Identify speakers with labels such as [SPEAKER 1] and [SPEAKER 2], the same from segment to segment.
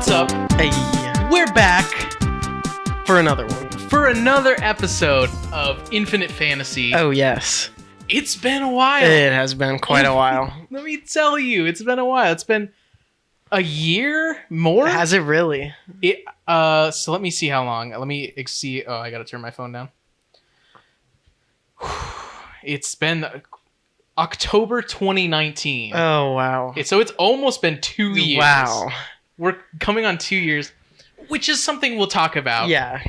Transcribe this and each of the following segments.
[SPEAKER 1] What's up?
[SPEAKER 2] Hey,
[SPEAKER 1] We're back
[SPEAKER 2] for another one.
[SPEAKER 1] for another episode of Infinite Fantasy.
[SPEAKER 2] Oh, yes.
[SPEAKER 1] It's been a while.
[SPEAKER 2] It has been quite a while.
[SPEAKER 1] Let me tell you, it's been a while. It's been a year more.
[SPEAKER 2] Has it really?
[SPEAKER 1] So let me see how long. Let me see. Oh, I gotta turn my phone down. It's been October 2019.
[SPEAKER 2] Oh, wow.
[SPEAKER 1] So it's almost been 2 years.
[SPEAKER 2] Wow.
[SPEAKER 1] We're coming on 2 years, which is something we'll talk about.
[SPEAKER 2] Yeah.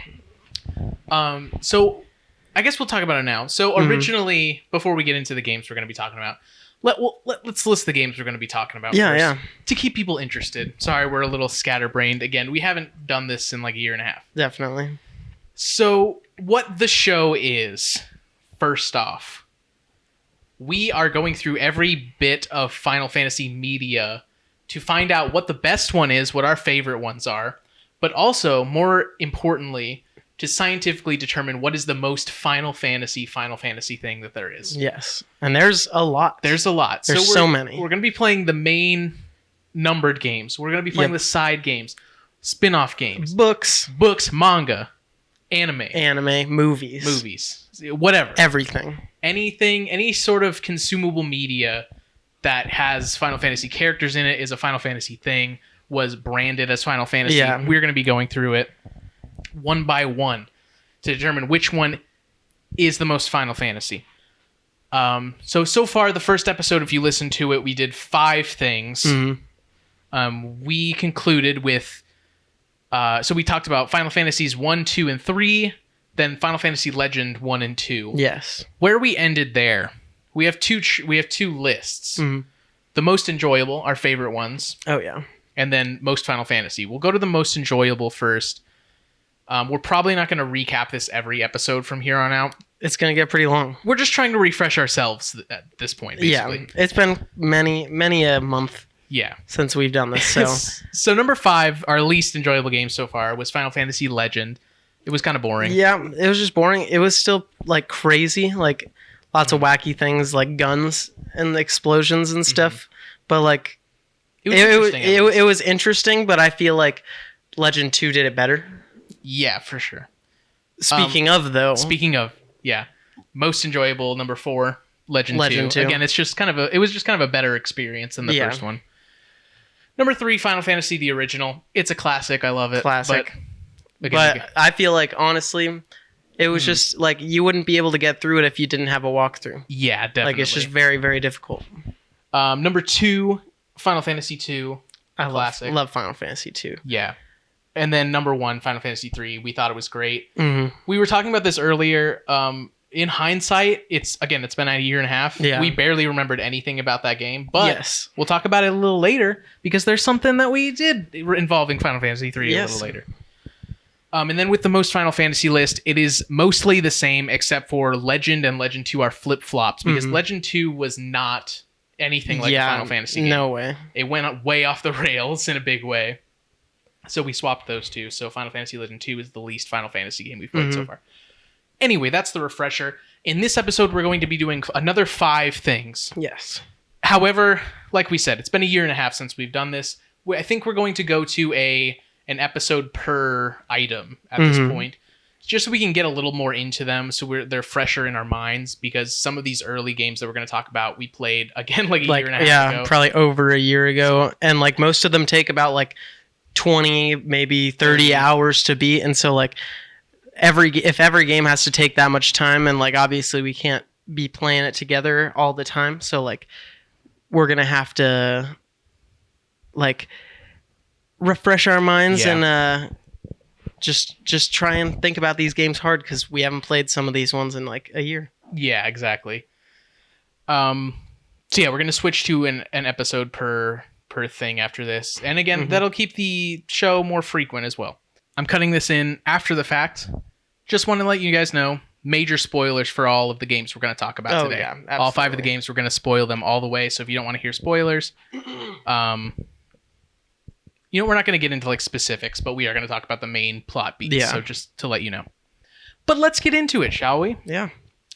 [SPEAKER 1] So I guess we'll talk about it now. So originally, before we get into the games we're going to be talking about, let's list the games we're going to be talking about first. To keep people interested. Sorry, we're a little scatterbrained. Again, we haven't done this in like a year and a half.
[SPEAKER 2] Definitely.
[SPEAKER 1] So what the show is, first off, we are going through every bit of Final Fantasy media to find out what the best one is, what our favorite ones are, but also, more importantly, to scientifically determine what is the most Final Fantasy thing that there is.
[SPEAKER 2] Yes. And there's a lot.
[SPEAKER 1] There's a lot.
[SPEAKER 2] There's so many.
[SPEAKER 1] We're going to be playing the main numbered games. We're going to be playing the side games, spin-off games,
[SPEAKER 2] Books,
[SPEAKER 1] manga, anime, movies, whatever.
[SPEAKER 2] everything.
[SPEAKER 1] Anything, any sort of consumable media that has Final Fantasy characters in it is a Final Fantasy thing, was branded as Final Fantasy.
[SPEAKER 2] Yeah.
[SPEAKER 1] We're going to be going through it one by one to determine which one is the most Final Fantasy. So far, the first episode, if you listen to it, we did 5 things.
[SPEAKER 2] Mm-hmm.
[SPEAKER 1] We concluded with... so we talked about Final Fantasies 1, 2, and 3, then Final Fantasy Legend 1 and 2.
[SPEAKER 2] Yes.
[SPEAKER 1] Where we ended there, we have two lists.
[SPEAKER 2] Mm-hmm.
[SPEAKER 1] The most enjoyable, our favorite ones,
[SPEAKER 2] Oh, yeah.
[SPEAKER 1] and then most Final Fantasy. We'll go to the most enjoyable first. We're probably not going to recap this every episode from here on out.
[SPEAKER 2] It's going to get pretty long.
[SPEAKER 1] We're just trying to refresh ourselves at this point, basically.
[SPEAKER 2] Yeah. It's been many a month since we've done this. So
[SPEAKER 1] So number 5, our least enjoyable game so far, was Final Fantasy Legend. It was kind of boring.
[SPEAKER 2] Yeah, it was just boring. It was still like crazy, like lots of wacky things like guns and explosions and stuff. But like it was interesting, but I feel like Legend 2 did it better.
[SPEAKER 1] Yeah, for sure.
[SPEAKER 2] Speaking of,
[SPEAKER 1] most enjoyable, number 4, Legend 2. Again, it was just kind of a better experience than the first one. Number 3, Final Fantasy the original. It's a classic. I love it.
[SPEAKER 2] Classic.
[SPEAKER 1] But
[SPEAKER 2] I feel like, honestly, it was just like you wouldn't be able to get through it if you didn't have a walkthrough.
[SPEAKER 1] Yeah, definitely.
[SPEAKER 2] Like, it's just very, very difficult.
[SPEAKER 1] Number 2, Final Fantasy 2. Classic.
[SPEAKER 2] Love Final Fantasy 2.
[SPEAKER 1] Yeah. And then number 1, Final Fantasy 3. We thought it was great.
[SPEAKER 2] Mm-hmm.
[SPEAKER 1] We were talking about this earlier. In hindsight, it's been a year and a half.
[SPEAKER 2] Yeah.
[SPEAKER 1] We barely remembered anything about that game. But we'll talk about it a little later because there's something that we did involving Final Fantasy 3 a little later. And then with the most Final Fantasy list, it is mostly the same except for Legend and Legend 2 are flip-flops because Legend 2 was not anything like a Final Fantasy game.
[SPEAKER 2] No way.
[SPEAKER 1] It went way off the rails in a big way. So we swapped those two. So Final Fantasy Legend 2 is the least Final Fantasy game we've played so far. Anyway, that's the refresher. In this episode, we're going to be doing another 5 things.
[SPEAKER 2] Yes.
[SPEAKER 1] However, like we said, it's been a year and a half since we've done this. I think we're going to go to an episode per item at this point, just so we can get a little more into them, so they're fresher in our minds, because some of these early games that we're going to talk about, we played, again, like a year and a half ago.
[SPEAKER 2] Yeah, probably over a year ago. And like most of them take about like 20, maybe 30 hours to beat. And so like if every game has to take that much time, and like obviously we can't be playing it together all the time, so like we're gonna have to like refresh our minds and just try and think about these games hard, because we haven't played some of these ones in like a year.
[SPEAKER 1] Yeah, exactly. So yeah, we're gonna switch to an episode per thing after this, and again, that'll keep the show more frequent as well. I'm cutting this in after the fact. Just want to let you guys know, major spoilers for all of the games we're going to talk about today. Yeah, all 5 of the games, we're going to spoil them all the way. So if you don't want to hear spoilers, we're not going to get into like specifics, but we are going to talk about the main plot beats. Yeah. So just to let you know. But let's get into it, shall we?
[SPEAKER 2] Yeah.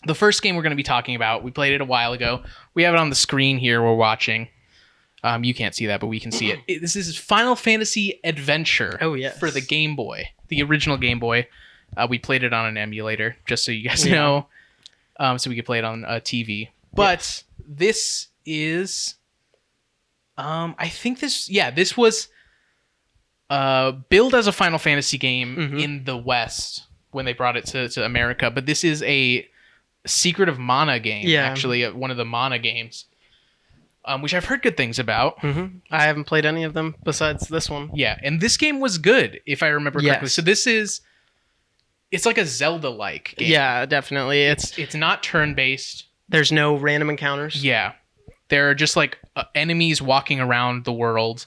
[SPEAKER 1] The first game we're going to be talking about, we played it a while ago. We have it on the screen here we're watching. You can't see that, but we can see it. This is Final Fantasy Adventure.
[SPEAKER 2] Oh, yes.
[SPEAKER 1] For the Game Boy, the original Game Boy. We played it on an emulator, just so you guys know, so we could play it on a TV. But this is, I think this was billed as a Final Fantasy game in the West when they brought it to America. But this is a Secret of Mana game, actually, one of the Mana games. Which I've heard good things about.
[SPEAKER 2] I haven't played any of them besides this one.
[SPEAKER 1] Yeah, and this game was good, if I remember correctly. So it's like a Zelda-like game.
[SPEAKER 2] Yeah, definitely.
[SPEAKER 1] It's not turn-based.
[SPEAKER 2] There's no random encounters.
[SPEAKER 1] Yeah. There are just like enemies walking around the world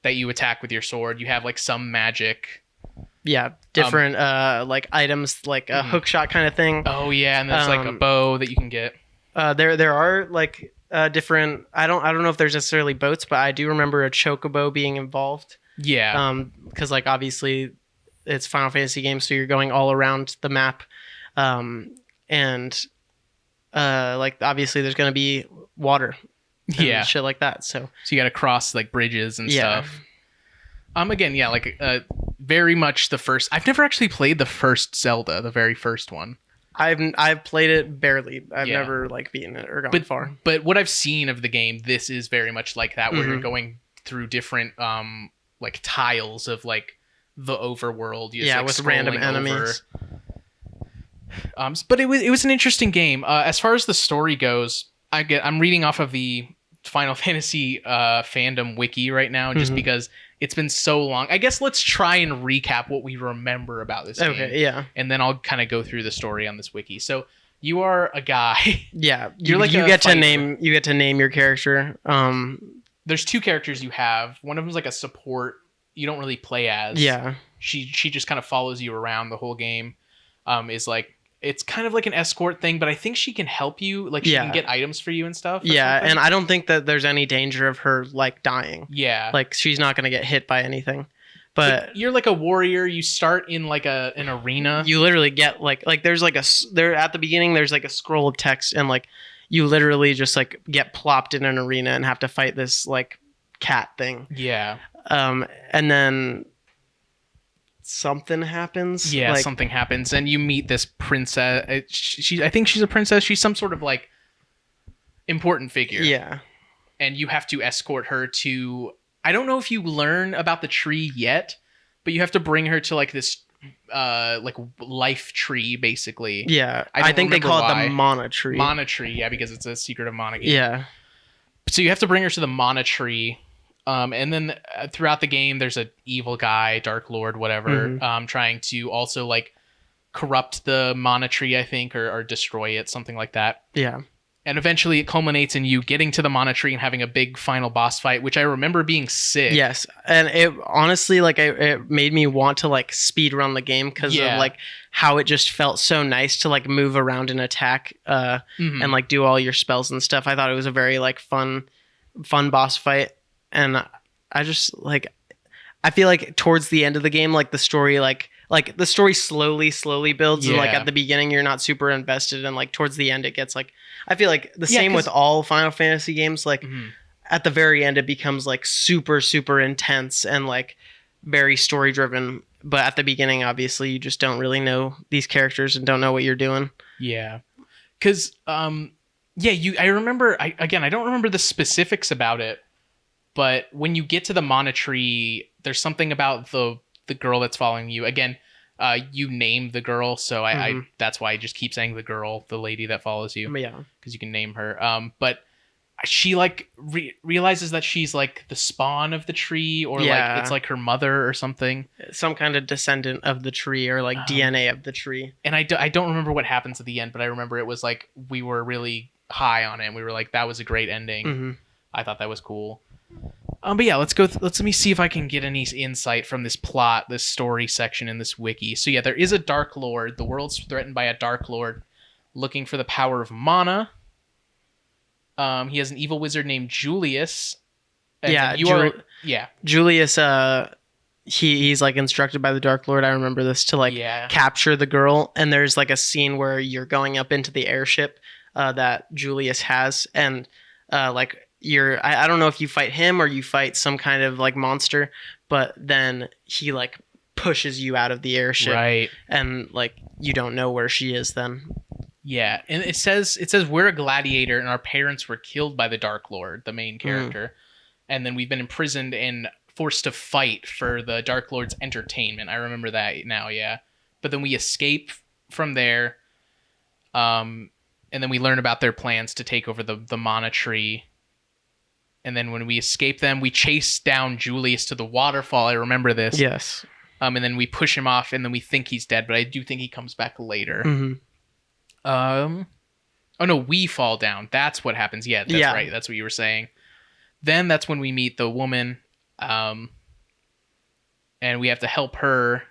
[SPEAKER 1] that you attack with your sword. You have like some magic.
[SPEAKER 2] Yeah, different like items, like a hook shot kind of thing.
[SPEAKER 1] Oh yeah, and there's like a bow that you can get.
[SPEAKER 2] There are like different. I don't know if there's necessarily boats, but I do remember a chocobo being involved.
[SPEAKER 1] Yeah.
[SPEAKER 2] Because like obviously it's Final Fantasy game, so you're going all around the map, and like obviously there's gonna be water. And shit like that. So
[SPEAKER 1] you got to cross like bridges and stuff. Again, like very much the first. I've never actually played the first Zelda, the very first one.
[SPEAKER 2] I've played it barely. I've never like beaten it or gone far.
[SPEAKER 1] But what I've seen of the game, this is very much like that, where you're going through different like tiles of like the overworld. You're just, like,
[SPEAKER 2] with random enemies.
[SPEAKER 1] But it was an interesting game. As far as the story goes, I'm reading off of the Final Fantasy fandom wiki right now, just because it's been so long. I guess let's try and recap what we remember about this game.
[SPEAKER 2] Okay, yeah.
[SPEAKER 1] And then I'll kind of go through the story on this wiki. So you are a guy.
[SPEAKER 2] Yeah, you get to name your character.
[SPEAKER 1] There's two characters you have. One of them's like a support. You don't really play as.
[SPEAKER 2] Yeah.
[SPEAKER 1] She just kind of follows you around the whole game. Is like. It's kind of like an escort thing, but I think she can help you. Like, she can get items for you and stuff.
[SPEAKER 2] Yeah, and I don't think that there's any danger of her, like, dying.
[SPEAKER 1] Yeah.
[SPEAKER 2] Like, she's not going to get hit by anything. But
[SPEAKER 1] you're like a warrior. You start in, like, an arena.
[SPEAKER 2] You literally get, like there's, like, at the beginning, there's, like, a scroll of text, and, like, you literally just, like, get plopped in an arena and have to fight this, like, cat thing.
[SPEAKER 1] Yeah.
[SPEAKER 2] And then something happens.
[SPEAKER 1] Yeah,
[SPEAKER 2] like,
[SPEAKER 1] something happens, and you meet this princess. I think she's a princess. She's some sort of like important figure.
[SPEAKER 2] Yeah,
[SPEAKER 1] and you have to escort her to. I don't know if you learn about the tree yet, but you have to bring her to like this, like life tree, basically.
[SPEAKER 2] Yeah, I think they call it the Mana tree.
[SPEAKER 1] Mana tree, yeah, because it's a Secret of Mana game.
[SPEAKER 2] Yeah.
[SPEAKER 1] So you have to bring her to the Mana tree. And then throughout the game, there's an evil guy, Dark Lord, whatever, trying to also like corrupt the Mana Tree, I think, or destroy it, something like that.
[SPEAKER 2] Yeah.
[SPEAKER 1] And eventually it culminates in you getting to the Mana Tree and having a big final boss fight, which I remember being sick.
[SPEAKER 2] Yes. And it honestly, like, it made me want to like speed run the game because of like how it just felt so nice to like move around and attack and like do all your spells and stuff. I thought it was a very like fun boss fight. And I just like, I feel like towards the end of the game, like the story, like the story slowly builds.
[SPEAKER 1] Yeah.
[SPEAKER 2] And like at the beginning, you're not super invested, and like towards the end, it gets like, I feel like the same with all Final Fantasy games. Like at the very end, it becomes like super intense and like very story driven. But at the beginning, obviously, you just don't really know these characters and don't know what you're doing.
[SPEAKER 1] Yeah, because I remember. I don't remember the specifics about it. But when you get to the Mana Tree, there's something about the girl that's following you. Again, you name the girl, so I that's why I just keep saying the girl, the lady that follows you.
[SPEAKER 2] Yeah,
[SPEAKER 1] because you can name her. But she like realizes that she's like the spawn of the tree, or like it's like her mother or something,
[SPEAKER 2] some kind of descendant of the tree, or like DNA of the tree.
[SPEAKER 1] And I don't remember what happens at the end, but I remember it was like we were really high on it. And we were like, that was a great ending. I thought that was cool. But yeah, let me see if I can get any insight from this plot, this story section in this wiki. So yeah, there is a Dark Lord. The world's threatened by a Dark Lord looking for the power of mana. He has an evil wizard named Julius.
[SPEAKER 2] Julius, he's like instructed by the Dark Lord. I remember this to like capture the girl. And there's like a scene where you're going up into the airship that Julius has, and like I don't know if you fight him or you fight some kind of like monster, but then he like pushes you out of the airship,
[SPEAKER 1] Right.
[SPEAKER 2] and like you don't know where she is then.
[SPEAKER 1] Yeah, and it says we're a gladiator and our parents were killed by the Dark Lord, the main character, and then we've been imprisoned and forced to fight for the Dark Lord's entertainment. I remember that now, yeah. But then we escape from there, and then we learn about their plans to take over the Mana Tree. And then when we escape them, we chase down Julius to the waterfall. I remember this.
[SPEAKER 2] Yes.
[SPEAKER 1] And then we push him off, and then we think he's dead, but I do think he comes back later.
[SPEAKER 2] Mm-hmm.
[SPEAKER 1] Oh no, we fall down. That's what happens. Yeah, that's right. That's what you were saying. Then that's when we meet the woman, and we have to help her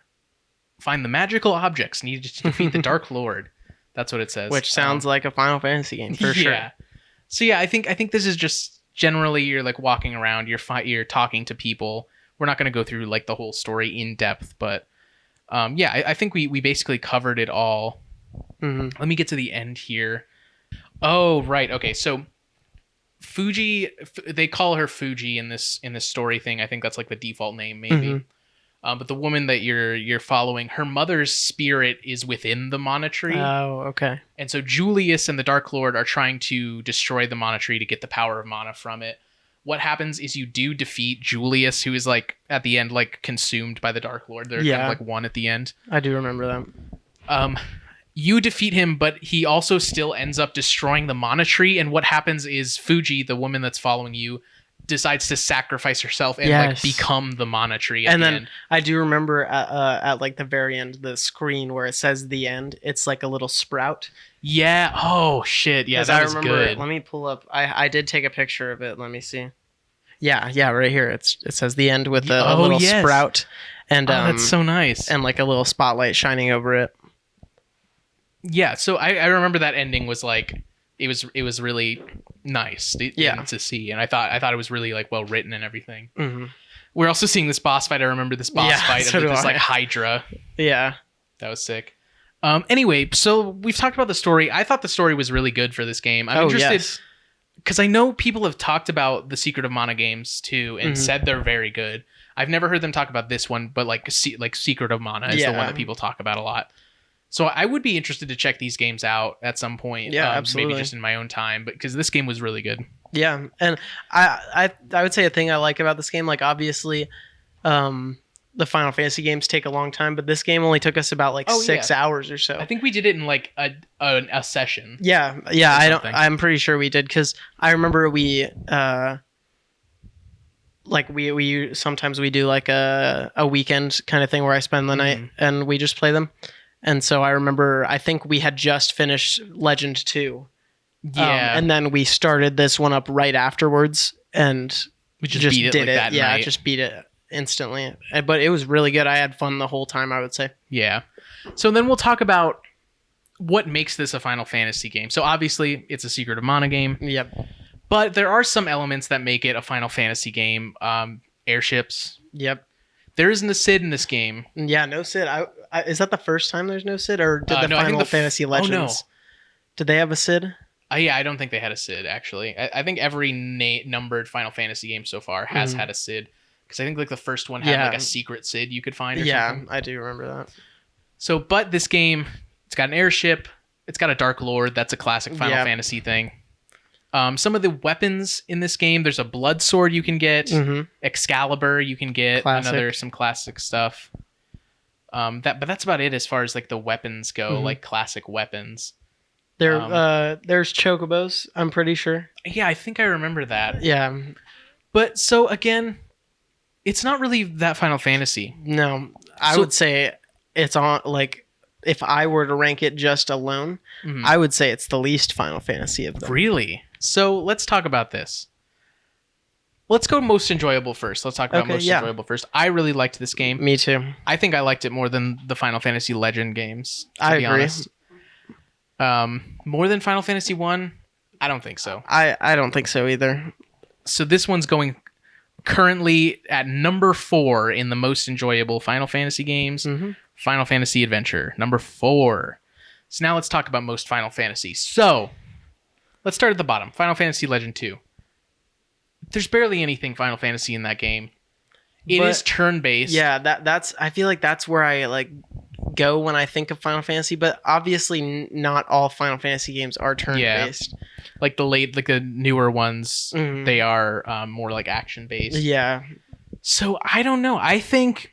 [SPEAKER 1] find the magical objects needed to defeat the Dark Lord. That's what it says.
[SPEAKER 2] Which sounds like a Final Fantasy game for sure.
[SPEAKER 1] Yeah. So yeah, I think this is just generally you're like walking around, you're talking to people. We're not going to go through like the whole story in depth, but yeah, I think we basically covered it all.
[SPEAKER 2] Mm-hmm.
[SPEAKER 1] Let me get to the end here. Oh, right. Okay. So Fuji, they call her Fuji in this story thing. I think that's like the default name maybe. Mm-hmm. But the woman that you're following, her mother's spirit is within the Mana Tree.
[SPEAKER 2] Oh, okay.
[SPEAKER 1] And so Julius and the Dark Lord are trying to destroy the Mana Tree to get the power of mana from it. What happens is you do defeat Julius, who is like at the end like consumed by the Dark Lord. They're kind of like one at the end.
[SPEAKER 2] I do remember that.
[SPEAKER 1] You defeat him, but he also still ends up destroying the Mana Tree. And what happens is Fuji, the woman that's following you, decides to sacrifice herself and like become the Mana Tree.
[SPEAKER 2] And then I do remember at like the very end, the screen where it says the end, it's like a little sprout.
[SPEAKER 1] Yeah. Oh shit. Yeah, that was good.
[SPEAKER 2] Let me pull up. I did take a picture of it. Let me see. Yeah, right here. It says the end with a little sprout, and
[SPEAKER 1] that's so nice,
[SPEAKER 2] and like a little spotlight shining over it.
[SPEAKER 1] Yeah, so I remember that ending was like it was really nice to see, and I thought it was really like well written and everything. Mm-hmm. We're also seeing this boss fight. I remember this boss fight of this like Hydra.
[SPEAKER 2] Yeah,
[SPEAKER 1] that was sick. Anyway, so we've talked about the story. I thought the story was really good for this game. I'm interested because I know people have talked about the Secret of Mana games too and said they're very good. I've never heard them talk about this one, but like Secret of Mana is the one that people talk about a lot. So I would be interested to check these games out at some point.
[SPEAKER 2] Yeah, absolutely.
[SPEAKER 1] Maybe just in my own time, but because this game was really good.
[SPEAKER 2] Yeah, and I would say a thing I like about this game, like obviously, the Final Fantasy games take a long time, but this game only took us about like 6 hours or so.
[SPEAKER 1] I think we did it in like a session.
[SPEAKER 2] Yeah. I'm pretty sure we did because I remember we sometimes we do like a weekend kind of thing where I spend the night and we just play them. And so I remember, I think we had just finished Legend 2.
[SPEAKER 1] Yeah.
[SPEAKER 2] And then we started this one up right afterwards and
[SPEAKER 1] we just beat it like that
[SPEAKER 2] Yeah,
[SPEAKER 1] night.
[SPEAKER 2] just beat it instantly. But it was really good. I had fun the whole time, I would say.
[SPEAKER 1] Yeah. So then we'll talk about what makes this a Final Fantasy game. So obviously, it's a Secret of Mana game.
[SPEAKER 2] Yep.
[SPEAKER 1] But there are some elements that make it a Final Fantasy game. Airships.
[SPEAKER 2] Yep.
[SPEAKER 1] There isn't a Cid in this game.
[SPEAKER 2] Yeah, no Cid. Is that the first time there's no Cid? Or did the Final Fantasy Legends... Did they have a Cid?
[SPEAKER 1] Yeah, I don't think they had a Cid, actually. I think every numbered Final Fantasy game so far has had a Cid. Because I think like the first one had like a secret Cid you could find or something.
[SPEAKER 2] Yeah, I do remember that.
[SPEAKER 1] So, but this game, it's got an airship. It's got a Dark Lord. That's a classic Final Fantasy thing. Some of the weapons in this game, there's a blood sword you can get, Excalibur you can get, some classic stuff. But that's about it as far as like the weapons go, like classic weapons.
[SPEAKER 2] There's chocobos, I'm pretty sure.
[SPEAKER 1] Yeah, I think I remember that.
[SPEAKER 2] Yeah.
[SPEAKER 1] But so again, it's not really that Final Fantasy.
[SPEAKER 2] No, I would say it's on like if I were to rank it just alone, I would say it's the least Final Fantasy of them.
[SPEAKER 1] Really? So let's talk about this. Let's go most enjoyable first. Let's talk about most enjoyable first. I really liked this game.
[SPEAKER 2] Me too.
[SPEAKER 1] I think I liked it more than the Final Fantasy Legend games.
[SPEAKER 2] I agree.
[SPEAKER 1] Honest. More than Final Fantasy 1? I don't think so.
[SPEAKER 2] I don't think so either. So
[SPEAKER 1] this one's going currently at number 4 in the most enjoyable Final Fantasy games. Final Fantasy Adventure, number 4. So now let's talk about most Final Fantasy. So let's start at the bottom. Final Fantasy Legend 2. there's barely anything Final Fantasy in that game. It
[SPEAKER 2] But-
[SPEAKER 1] is turn-based.
[SPEAKER 2] Yeah, that's I feel like that's where I like go when I think of Final Fantasy, but obviously not all Final Fantasy games are turn-based.
[SPEAKER 1] Like the newer ones,
[SPEAKER 2] Mhm.
[SPEAKER 1] they are more like action-based.
[SPEAKER 2] Yeah.
[SPEAKER 1] So I don't know. I think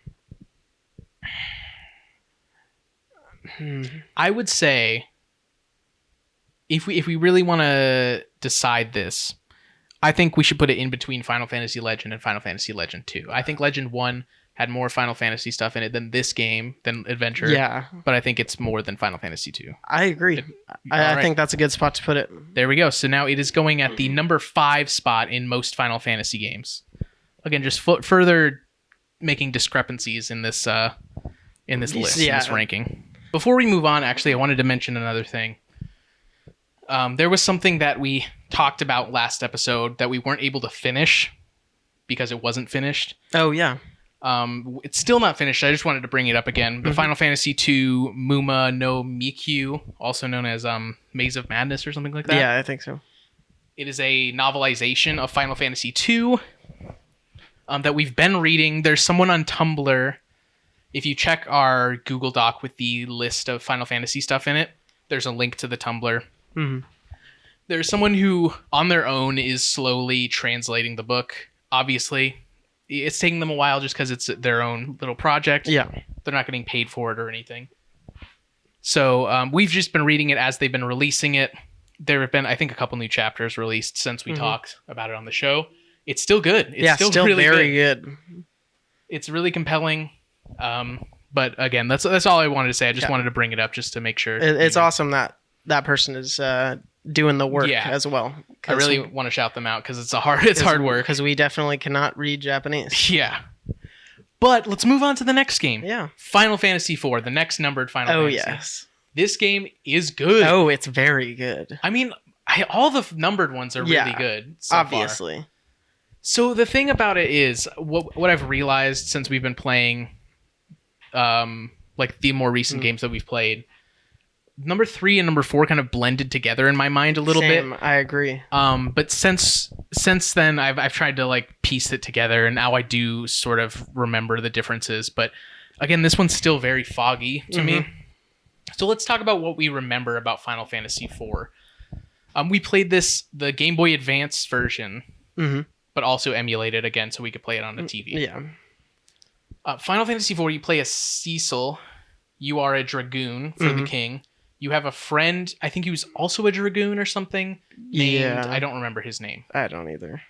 [SPEAKER 1] I would say if we really want to decide this, I think we should put it in between Final Fantasy Legend and Final Fantasy Legend 2. I think Legend 1 had more Final Fantasy stuff in it than this game, than Adventure.
[SPEAKER 2] Yeah.
[SPEAKER 1] But I think it's more than Final Fantasy 2.
[SPEAKER 2] I agree. I
[SPEAKER 1] Alright.
[SPEAKER 2] think that's a good spot to put it.
[SPEAKER 1] There we go. So now it is going at the number 5 spot in most Final Fantasy games. Again, just further making discrepancies in this list, in this ranking. Before we move on, actually, I wanted to mention another thing. There was something that we talked about last episode that we weren't able to finish because it wasn't finished.
[SPEAKER 2] Oh yeah.
[SPEAKER 1] It's still not finished. I just wanted to bring it up again. The Final Fantasy II Muma no Mikyū, also known as Maze of Madness or something like that.
[SPEAKER 2] Yeah, I think so.
[SPEAKER 1] It is a novelization of Final Fantasy II that we've been reading. There's someone on Tumblr. If you check our Google Doc with the list of Final Fantasy stuff in it, there's a link to the Tumblr.
[SPEAKER 2] Mm-hmm.
[SPEAKER 1] There's someone who, on their own, is slowly translating the book. Obviously, it's taking them a while just because it's their own little project.
[SPEAKER 2] Yeah.
[SPEAKER 1] They're not getting paid for it or anything. So we've just been reading it as they've been releasing it. There have been, I think, a couple new chapters released since we talked about it on the show. It's still good. It's still really
[SPEAKER 2] very good.
[SPEAKER 1] It's really compelling. But again, that's all I wanted to say. I just wanted to bring it up just to make sure.
[SPEAKER 2] It's awesome that person is doing the work as well.
[SPEAKER 1] I really want to shout them out because it's hard work.
[SPEAKER 2] Because we definitely cannot read Japanese.
[SPEAKER 1] Yeah. But let's move on to the next game.
[SPEAKER 2] Yeah.
[SPEAKER 1] Final Fantasy IV, the next numbered Final Fantasy.
[SPEAKER 2] Oh, yes.
[SPEAKER 1] This game is good.
[SPEAKER 2] Oh, it's very good.
[SPEAKER 1] I mean, all the numbered ones are really good. So
[SPEAKER 2] obviously.
[SPEAKER 1] Far. So the thing about it is, what I've realized since we've been playing, like the more recent games that we've played, number 3 and number 4 kind of blended together in my mind a little bit.
[SPEAKER 2] I agree.
[SPEAKER 1] But since then, I've tried to like piece it together, and now I do sort of remember the differences. But again, this one's still very foggy to me. So let's talk about what we remember about Final Fantasy IV. We played the Game Boy Advance version, but also emulated again so we could play it on the TV.
[SPEAKER 2] Yeah.
[SPEAKER 1] Final Fantasy IV, you play as Cecil. You are a dragoon for the king. You have a friend, I think he was also a dragoon or something. Named, I don't remember his name.
[SPEAKER 2] I don't either.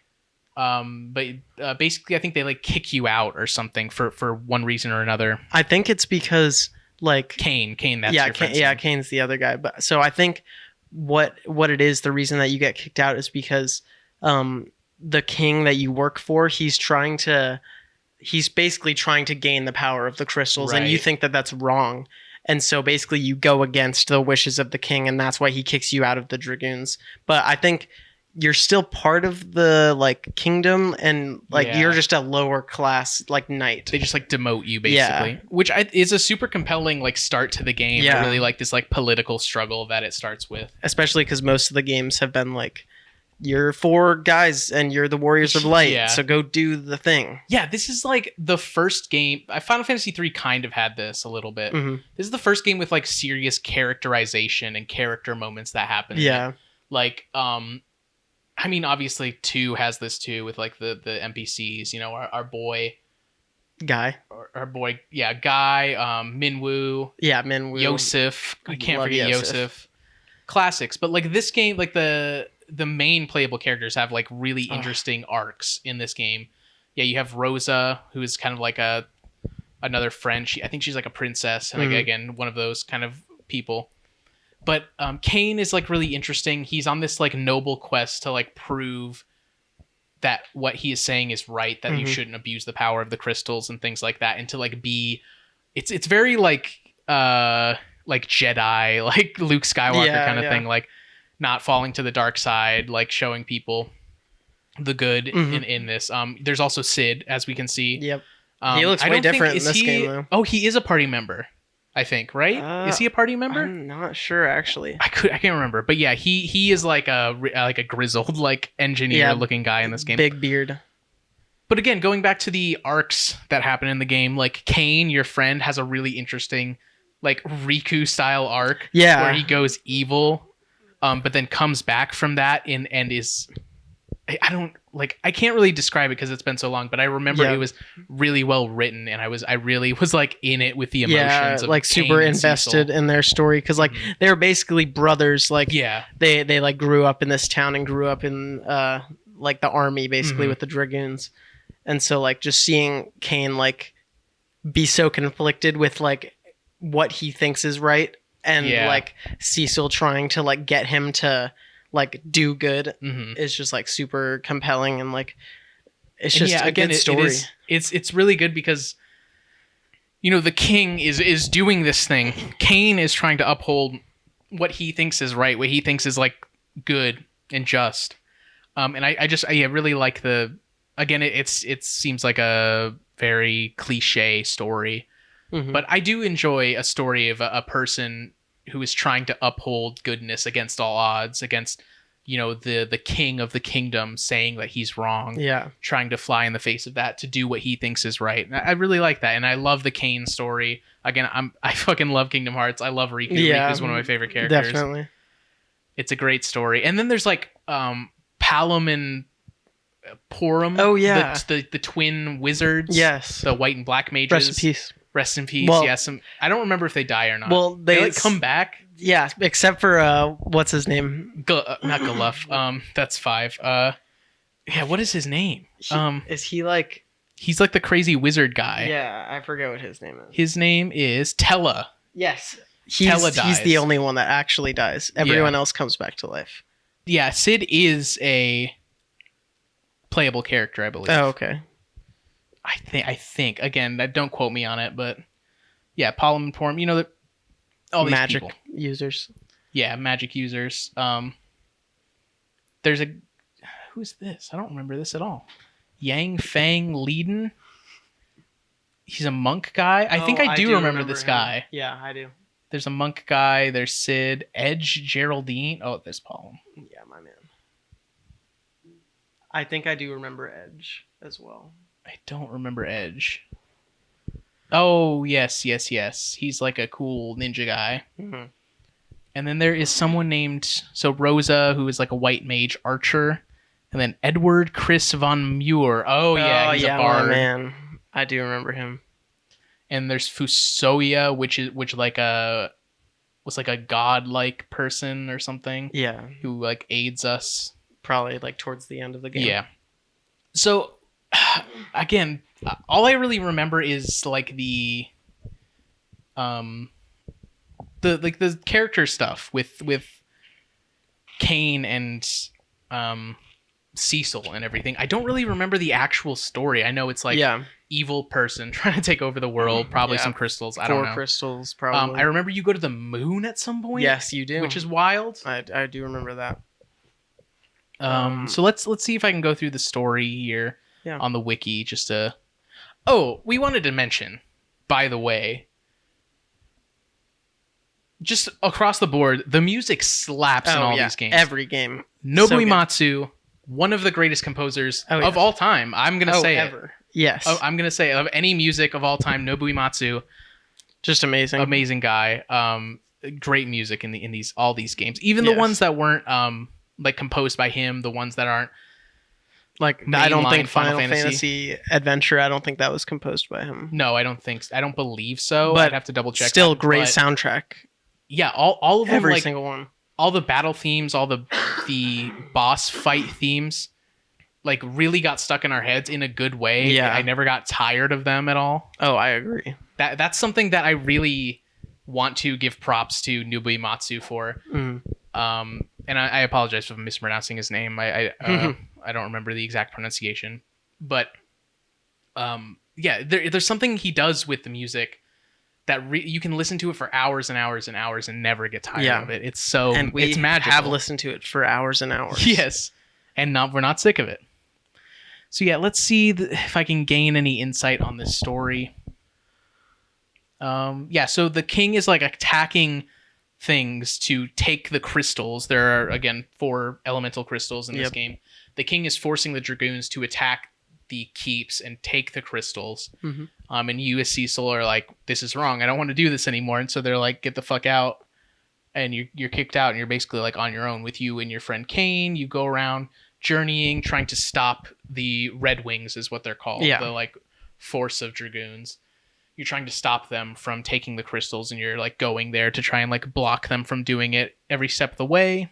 [SPEAKER 1] But basically, I think they like kick you out or something for one reason or another.
[SPEAKER 2] I think it's because like
[SPEAKER 1] Kane, that's your friend's name.
[SPEAKER 2] Kane's the other guy. But so I think what it is, the reason that you get kicked out is because the king that you work for, he's basically trying to gain the power of the crystals, and you think that that's wrong. And so basically you go against the wishes of the king, and that's why he kicks you out of the dragoons. But I think you're still part of the like kingdom, and like you're just a lower class like knight.
[SPEAKER 1] They just like demote you basically, which is a super compelling like start to the game. I really like this like political struggle that it starts with,
[SPEAKER 2] especially because most of the games have been like, you're 4 guys and you're the warriors of light, so go do the thing. Yeah, this is like the first game. Final Fantasy III kind of had this a little bit. This is the first game with like serious characterization and character moments that happen. Yeah.
[SPEAKER 1] Like, I mean, obviously 2 has this too with like the NPCs, you know, our boy...
[SPEAKER 2] Guy.
[SPEAKER 1] Our boy, Guy, Minwoo.
[SPEAKER 2] Yeah, Minwoo.
[SPEAKER 1] Yosef. I can't forget Yosef. Classics. But like this game, like the main playable characters have like really interesting arcs in this game. Yeah, you have Rosa, who is kind of like another friend. I think she's like a princess, and like again, one of those kind of people. But Kane is like really interesting. He's on this like noble quest to like prove that what he is saying is right, that you shouldn't abuse the power of the crystals and things like that, and to like be it's very like Jedi, like Luke Skywalker kind of thing, like not falling to the dark side, like showing people the good in this. There's also Sid, as we can see.
[SPEAKER 2] Yep. He looks way different in this game, though.
[SPEAKER 1] Oh, he is a party member. I think, right? Is he a party member?
[SPEAKER 2] I'm not sure actually.
[SPEAKER 1] I can't remember, but yeah, he is like a grizzled like engineer looking guy in this game.
[SPEAKER 2] Big beard.
[SPEAKER 1] But again, going back to the arcs that happen in the game, like Kane, your friend, has a really interesting like Riku style arc where he goes evil, but then comes back from that and is I can't really describe it because it's been so long, but I remember it was really well written, and I really was like in it with the emotions of
[SPEAKER 2] like
[SPEAKER 1] Kane
[SPEAKER 2] super
[SPEAKER 1] and
[SPEAKER 2] invested
[SPEAKER 1] Cecil.
[SPEAKER 2] in their story because like they were basically brothers. Like they like grew up in this town and grew up in like the army basically with the dragoons, and so like just seeing Kane like be so conflicted with like what he thinks is right and like Cecil trying to like get him to like do good is just like super compelling, and like it's just a good story.
[SPEAKER 1] It's really good because the king is doing this thing. Kane is trying to uphold what he thinks is right, what he thinks is like good and just. And I really like it seems like a very cliche story, but I do enjoy a story of a person who is trying to uphold goodness against all odds, against the king of the kingdom saying that he's wrong, trying to fly in the face of that to do what he thinks is right. And I really like that, and I love the Kane story. Again, I fucking love Kingdom Hearts. I love Riku. Riku's one of my favorite characters.
[SPEAKER 2] Definitely,
[SPEAKER 1] it's a great story. And then there's like Palom and Porum.
[SPEAKER 2] Oh yeah,
[SPEAKER 1] the twin wizards.
[SPEAKER 2] Yes,
[SPEAKER 1] the white and black mages.
[SPEAKER 2] Rest in peace.
[SPEAKER 1] Rest in peace.
[SPEAKER 2] Well,
[SPEAKER 1] yes, I don't remember if they die or not.
[SPEAKER 2] Well,
[SPEAKER 1] they like come back.
[SPEAKER 2] Yeah, except for what's his name?
[SPEAKER 1] Not Galuf. That's 5. What is his name?
[SPEAKER 2] Is he like?
[SPEAKER 1] He's like the crazy wizard guy.
[SPEAKER 2] Yeah, I forget what his name is.
[SPEAKER 1] His name is Tella.
[SPEAKER 2] Yes, he's the only one that actually dies. Everyone else comes back to life.
[SPEAKER 1] Yeah, Sid is a playable character, I believe.
[SPEAKER 2] Oh, okay.
[SPEAKER 1] I think again, don't quote me on it, but yeah, Palom and Porum, all these
[SPEAKER 2] magic
[SPEAKER 1] people.
[SPEAKER 2] users.
[SPEAKER 1] Yeah, magic users. There's who's this? I don't remember this at all. Yang Fang Leiden. He's a monk guy. I think I do remember this guy.
[SPEAKER 2] Yeah, I do.
[SPEAKER 1] There's a monk guy. There's Sid. Edge Geraldine. Oh, there's Palom.
[SPEAKER 2] Yeah, my man. I think I do remember Edge as well.
[SPEAKER 1] I don't remember Edge. Oh, yes. He's like a cool ninja guy.
[SPEAKER 2] Mm-hmm.
[SPEAKER 1] And then there is someone named... So Rosa, who is like a white mage archer. And then Edward Chris von Muir. Oh, yeah, he's a bard.
[SPEAKER 2] My man. I do remember him.
[SPEAKER 1] And there's Fusoya, which was like a god-like person or something.
[SPEAKER 2] Yeah.
[SPEAKER 1] Who like aids us.
[SPEAKER 2] Probably like towards the end of the game.
[SPEAKER 1] Yeah. So... Again, all I really remember is like the character stuff with Kane and Cecil and everything. I don't really remember the actual story. I know it's like evil person trying to take over the world, probably some crystals. I don't know.
[SPEAKER 2] 4 crystals, probably.
[SPEAKER 1] I remember you go to the moon at some point.
[SPEAKER 2] Yes, you do.
[SPEAKER 1] Which is wild.
[SPEAKER 2] I do remember that.
[SPEAKER 1] So let's see if I can go through the story here.
[SPEAKER 2] Yeah.
[SPEAKER 1] On the wiki, just to... Oh, we wanted to mention, by the way, just across the board, the music slaps in all these games.
[SPEAKER 2] Every game.
[SPEAKER 1] Nobuo Uematsu, one of the greatest composers of all time. I'm going to say
[SPEAKER 2] ever.
[SPEAKER 1] It.
[SPEAKER 2] Yes.
[SPEAKER 1] I'm going to say of any music of all time, Nobuo Uematsu.
[SPEAKER 2] Just amazing.
[SPEAKER 1] Amazing guy. Great music in all these games. Even the ones that weren't like composed by him, the ones that aren't
[SPEAKER 2] like I don't think Final Fantasy Adventure. I don't think that was composed by him.
[SPEAKER 1] No, I don't believe so. But I'd have to double check.
[SPEAKER 2] Still, great soundtrack.
[SPEAKER 1] Yeah, all of them.
[SPEAKER 2] Every single one.
[SPEAKER 1] All the battle themes, all the boss fight themes, like really got stuck in our heads in a good way.
[SPEAKER 2] Yeah,
[SPEAKER 1] I never got tired of them at all.
[SPEAKER 2] Oh, I agree.
[SPEAKER 1] That's something that I really want to give props to Nobuo Uematsu for. And I apologize for mispronouncing his name. I don't remember the exact pronunciation, but there's something he does with the music that you can listen to it for hours and hours and hours and never get tired of it. It's so it's magical.
[SPEAKER 2] Have listened to it for hours and hours.
[SPEAKER 1] Yes, and we're not sick of it. So yeah, let's see if I can gain any insight on this story. Yeah, so the king is like attacking things to take the crystals. There are, again, 4 elemental crystals in this game. The king is forcing the dragoons to attack the keeps and take the crystals. And you as Cecil are like, this is wrong. I don't want to do this anymore. And so they're like, get the fuck out. And you're kicked out, and you're basically like on your own with you and your friend Kane. You go around journeying, trying to stop the Red Wings is what they're called.
[SPEAKER 2] Yeah.
[SPEAKER 1] The like force of dragoons. You're trying to stop them from taking the crystals, and you're like going there to try and like block them from doing it every step of the way.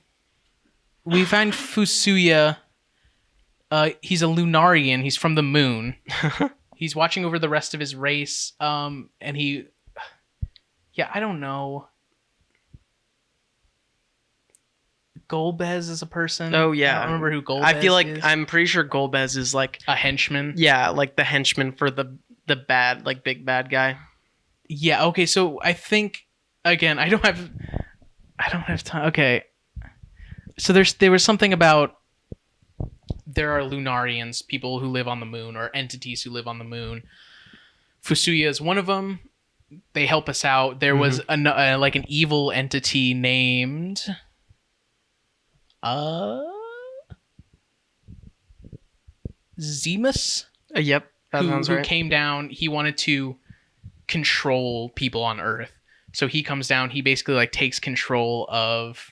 [SPEAKER 1] We find Fusuya. He's a Lunarian. He's from the moon. He's watching over the rest of his race. And I don't know. Golbez is a person.
[SPEAKER 2] Oh yeah,
[SPEAKER 1] I don't remember who Golbez is.
[SPEAKER 2] I feel like I'm pretty sure Golbez is like
[SPEAKER 1] a henchman.
[SPEAKER 2] Yeah, like the henchman for the bad, like big bad guy.
[SPEAKER 1] Yeah. Okay. So I think again, I don't have time. Okay. So there was something about there are Lunarians, people who live on the moon, or entities who live on the moon. Fusuya is one of them. They help us out. There was like an evil entity named Zemus.
[SPEAKER 2] Yep, that sounds right.
[SPEAKER 1] Who came down. He wanted to control people on Earth, so he comes down. He basically like takes control of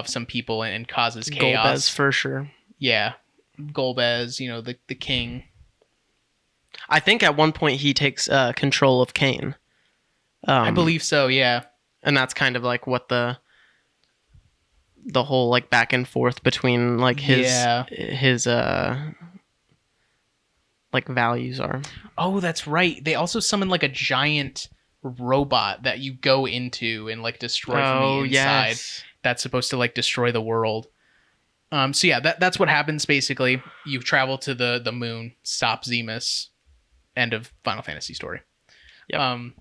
[SPEAKER 1] some people and causes chaos.
[SPEAKER 2] Golbez for sure.
[SPEAKER 1] Yeah, Golbez. The king.
[SPEAKER 2] I think at one point he takes control of Kane.
[SPEAKER 1] I believe so. Yeah,
[SPEAKER 2] and that's kind of like what the whole like back and forth between like his like values are.
[SPEAKER 1] Oh, that's right. They also summon like a giant robot that you go into and like destroy from the inside.
[SPEAKER 2] Yes.
[SPEAKER 1] That's supposed to like destroy the world. So yeah, that's what happens basically. You travel to the moon, stop Zemus. End of Final Fantasy story.
[SPEAKER 2] Yep.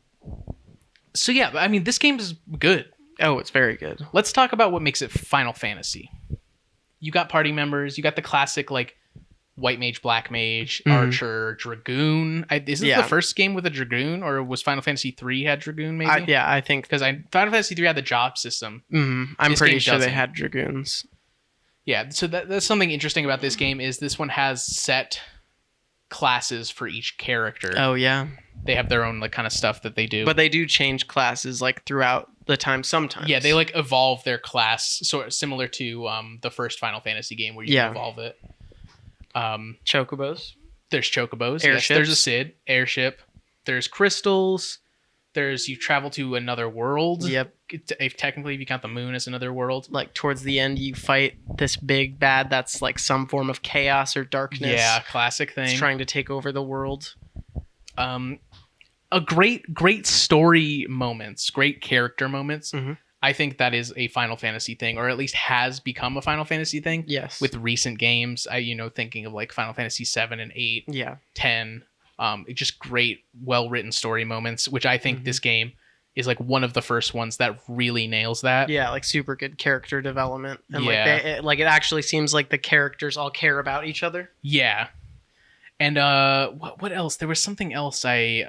[SPEAKER 1] So yeah, I mean, this game is good.
[SPEAKER 2] Oh, it's very good.
[SPEAKER 1] Let's talk about what makes it Final Fantasy. You got party members. You got the classic like white mage, black mage, archer, dragoon. Is this the first game with a dragoon, or was Final Fantasy 3 had dragoon? Maybe.
[SPEAKER 2] I think
[SPEAKER 1] because Final Fantasy 3 had the job system.
[SPEAKER 2] I'm pretty sure they had dragoons.
[SPEAKER 1] Yeah, so that's something interesting about this game is this one has set classes for each character.
[SPEAKER 2] Oh yeah,
[SPEAKER 1] they have their own like kind of stuff that they do.
[SPEAKER 2] But they do change classes like throughout the time sometimes.
[SPEAKER 1] Yeah, they like evolve their class, sort of similar to the first Final Fantasy game where you can evolve it.
[SPEAKER 2] Chocobos.
[SPEAKER 1] There's chocobos.
[SPEAKER 2] Airships.
[SPEAKER 1] Yes, there's a Cid airship. There's crystals. You travel to another world.
[SPEAKER 2] Yep.
[SPEAKER 1] Technically, if you count the moon as another world.
[SPEAKER 2] Like towards the end, you fight this big bad that's like some form of chaos or darkness.
[SPEAKER 1] Yeah, classic thing.
[SPEAKER 2] It's trying to take over the world.
[SPEAKER 1] A great story moments, great character moments. Mm-hmm. I think that is a Final Fantasy thing, or at least has become a Final Fantasy thing.
[SPEAKER 2] Yes.
[SPEAKER 1] With recent games, thinking of like Final Fantasy 7 and 8, 10. Just great, well-written story moments, which I think this game is like one of the first ones that really nails that.
[SPEAKER 2] Yeah, like super good character development. And it actually seems like the characters all care about each other.
[SPEAKER 1] Yeah. And what else? There was something else I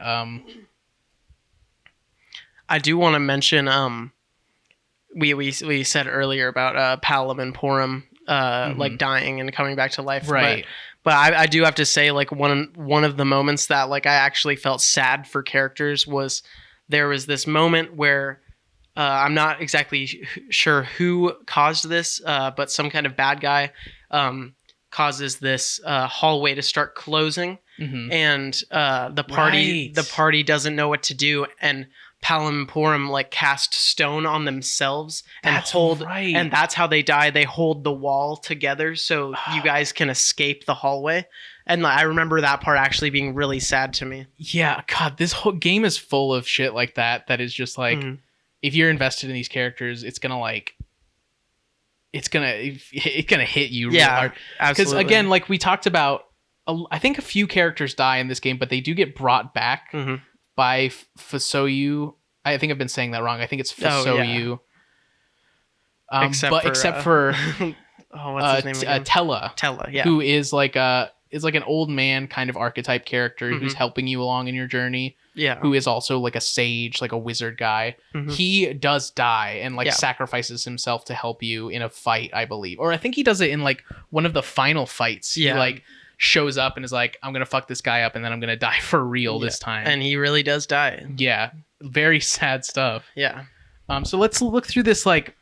[SPEAKER 2] do want to mention we said earlier about Palom and Porum like dying and coming back to life.
[SPEAKER 1] Right.
[SPEAKER 2] But I do have to say, like, one of the moments that like I actually felt sad for characters was there was this moment where I'm not exactly sure who caused this, but some kind of bad guy causes this hallway to start closing, and the party doesn't know what to do, and Palom and Porum like cast stone on themselves and and that's how they die. They hold the wall together so you guys can escape the hallway. And I remember that part actually being really sad to me.
[SPEAKER 1] Yeah, God, this whole game is full of shit like that. That is just like, if you're invested in these characters, it's gonna hit you real hard.
[SPEAKER 2] Absolutely.
[SPEAKER 1] Because again, like we talked about, I think a few characters die in this game, but they do get brought back. By Fusoyu. I think I've been saying that wrong. I think it's Fusoyu.
[SPEAKER 2] Except for
[SPEAKER 1] what's his name again?
[SPEAKER 2] Tella,
[SPEAKER 1] Who is like is like an old man kind of archetype character who's helping you along in your journey.
[SPEAKER 2] Yeah.
[SPEAKER 1] Who is also like a sage, like a wizard guy. He does die and like sacrifices himself to help you in a fight, I believe. Or I think he does it in like one of the final fights.
[SPEAKER 2] Yeah.
[SPEAKER 1] He like shows up and is like, I'm gonna fuck this guy up and then I'm gonna die for real this time.
[SPEAKER 2] And he really does die.
[SPEAKER 1] Yeah. Very sad stuff.
[SPEAKER 2] Yeah.
[SPEAKER 1] So let's look through this like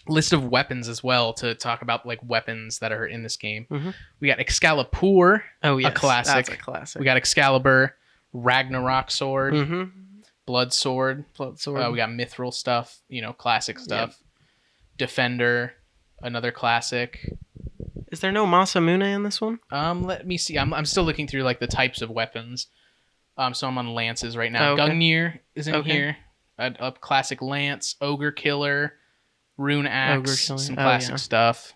[SPEAKER 1] list of weapons as well to talk about like weapons that are in this game. We got Excalibur, a classic.
[SPEAKER 2] That's a classic.
[SPEAKER 1] We got Excalibur, Ragnarok sword, Blood sword. We got Mithril stuff, classic stuff. Defender, another classic.
[SPEAKER 2] Is there no Masamune in this one?
[SPEAKER 1] Let me see. I'm still looking through like the types of weapons. So I'm on lances right now.
[SPEAKER 2] Okay.
[SPEAKER 1] Gungnir is in here. A classic lance, ogre killer, rune axe, some classic stuff.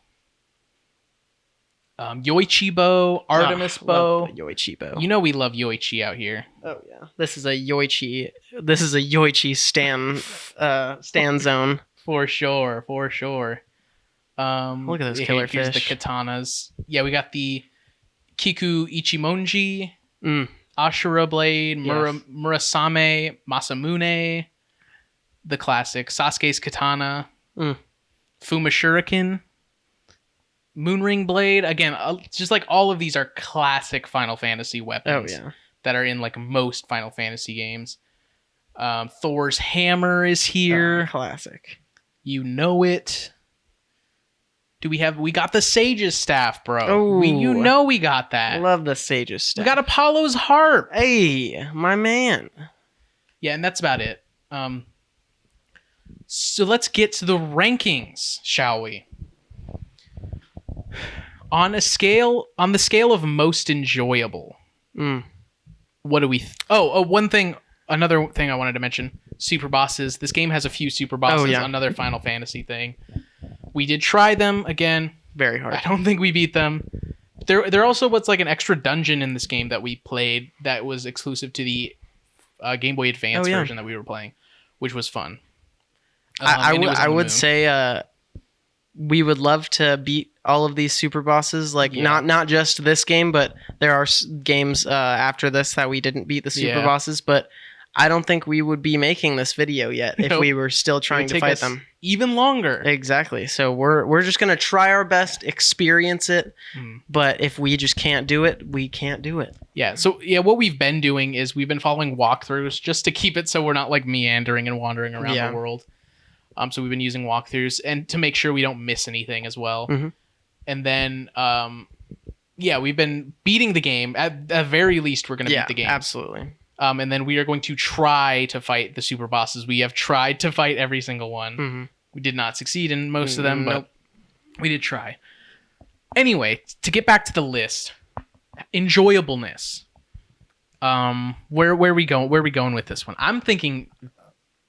[SPEAKER 1] Yoichi bow, Artemis bow.
[SPEAKER 2] Yoichi bow.
[SPEAKER 1] We love Yoichi out here.
[SPEAKER 2] Oh yeah. This is a Yoichi stand zone.
[SPEAKER 1] For sure.
[SPEAKER 2] Look at those killer
[SPEAKER 1] here's
[SPEAKER 2] fish.
[SPEAKER 1] The katanas. Yeah, we got the Kiku Ichimonji, Ashura blade, Murasame Masamune, the classic Sasuke's katana, Fuma Shuriken, Moonring blade. Again, just like all of these are classic Final Fantasy weapons that are in like most Final Fantasy games. Thor's hammer is here.
[SPEAKER 2] Classic.
[SPEAKER 1] You know it. We got the Sage's staff, bro.
[SPEAKER 2] Oh,
[SPEAKER 1] we got that.
[SPEAKER 2] I love the Sage's staff.
[SPEAKER 1] We got Apollo's harp.
[SPEAKER 2] Hey, my man.
[SPEAKER 1] Yeah, and that's about it. So let's get to the rankings, shall we? On the scale of most enjoyable. What do we? Another thing I wanted to mention: super bosses. This game has a few super bosses.
[SPEAKER 2] Oh, yeah.
[SPEAKER 1] Another Final Fantasy thing. We did try them again.
[SPEAKER 2] Very hard.
[SPEAKER 1] I don't think we beat them. There also was like an extra dungeon in this game that we played that was exclusive to the Game Boy Advance version that we were playing, which was fun.
[SPEAKER 2] I would say we would love to beat all of these super bosses. Like not just this game, but there are games after this that we didn't beat the super bosses. But I don't think we would be making this video yet if we were still trying to fight them.
[SPEAKER 1] Even longer.
[SPEAKER 2] Exactly. So we're just gonna try our best, experience it. But if we just can't do it, we can't do it.
[SPEAKER 1] Yeah. So what we've been doing is we've been following walkthroughs just to keep it so we're not like meandering and wandering around the world. So we've been using walkthroughs and to make sure we don't miss anything as well. And then we've been beating the game. At the very least, we're gonna beat the game.
[SPEAKER 2] Absolutely.
[SPEAKER 1] And then we are going to try to fight the super bosses. We have tried to fight every single one. We did not succeed in most of them, but we did try. Anyway, to get back to the list, enjoyableness. Where are we going? Where are we going with this one? I'm thinking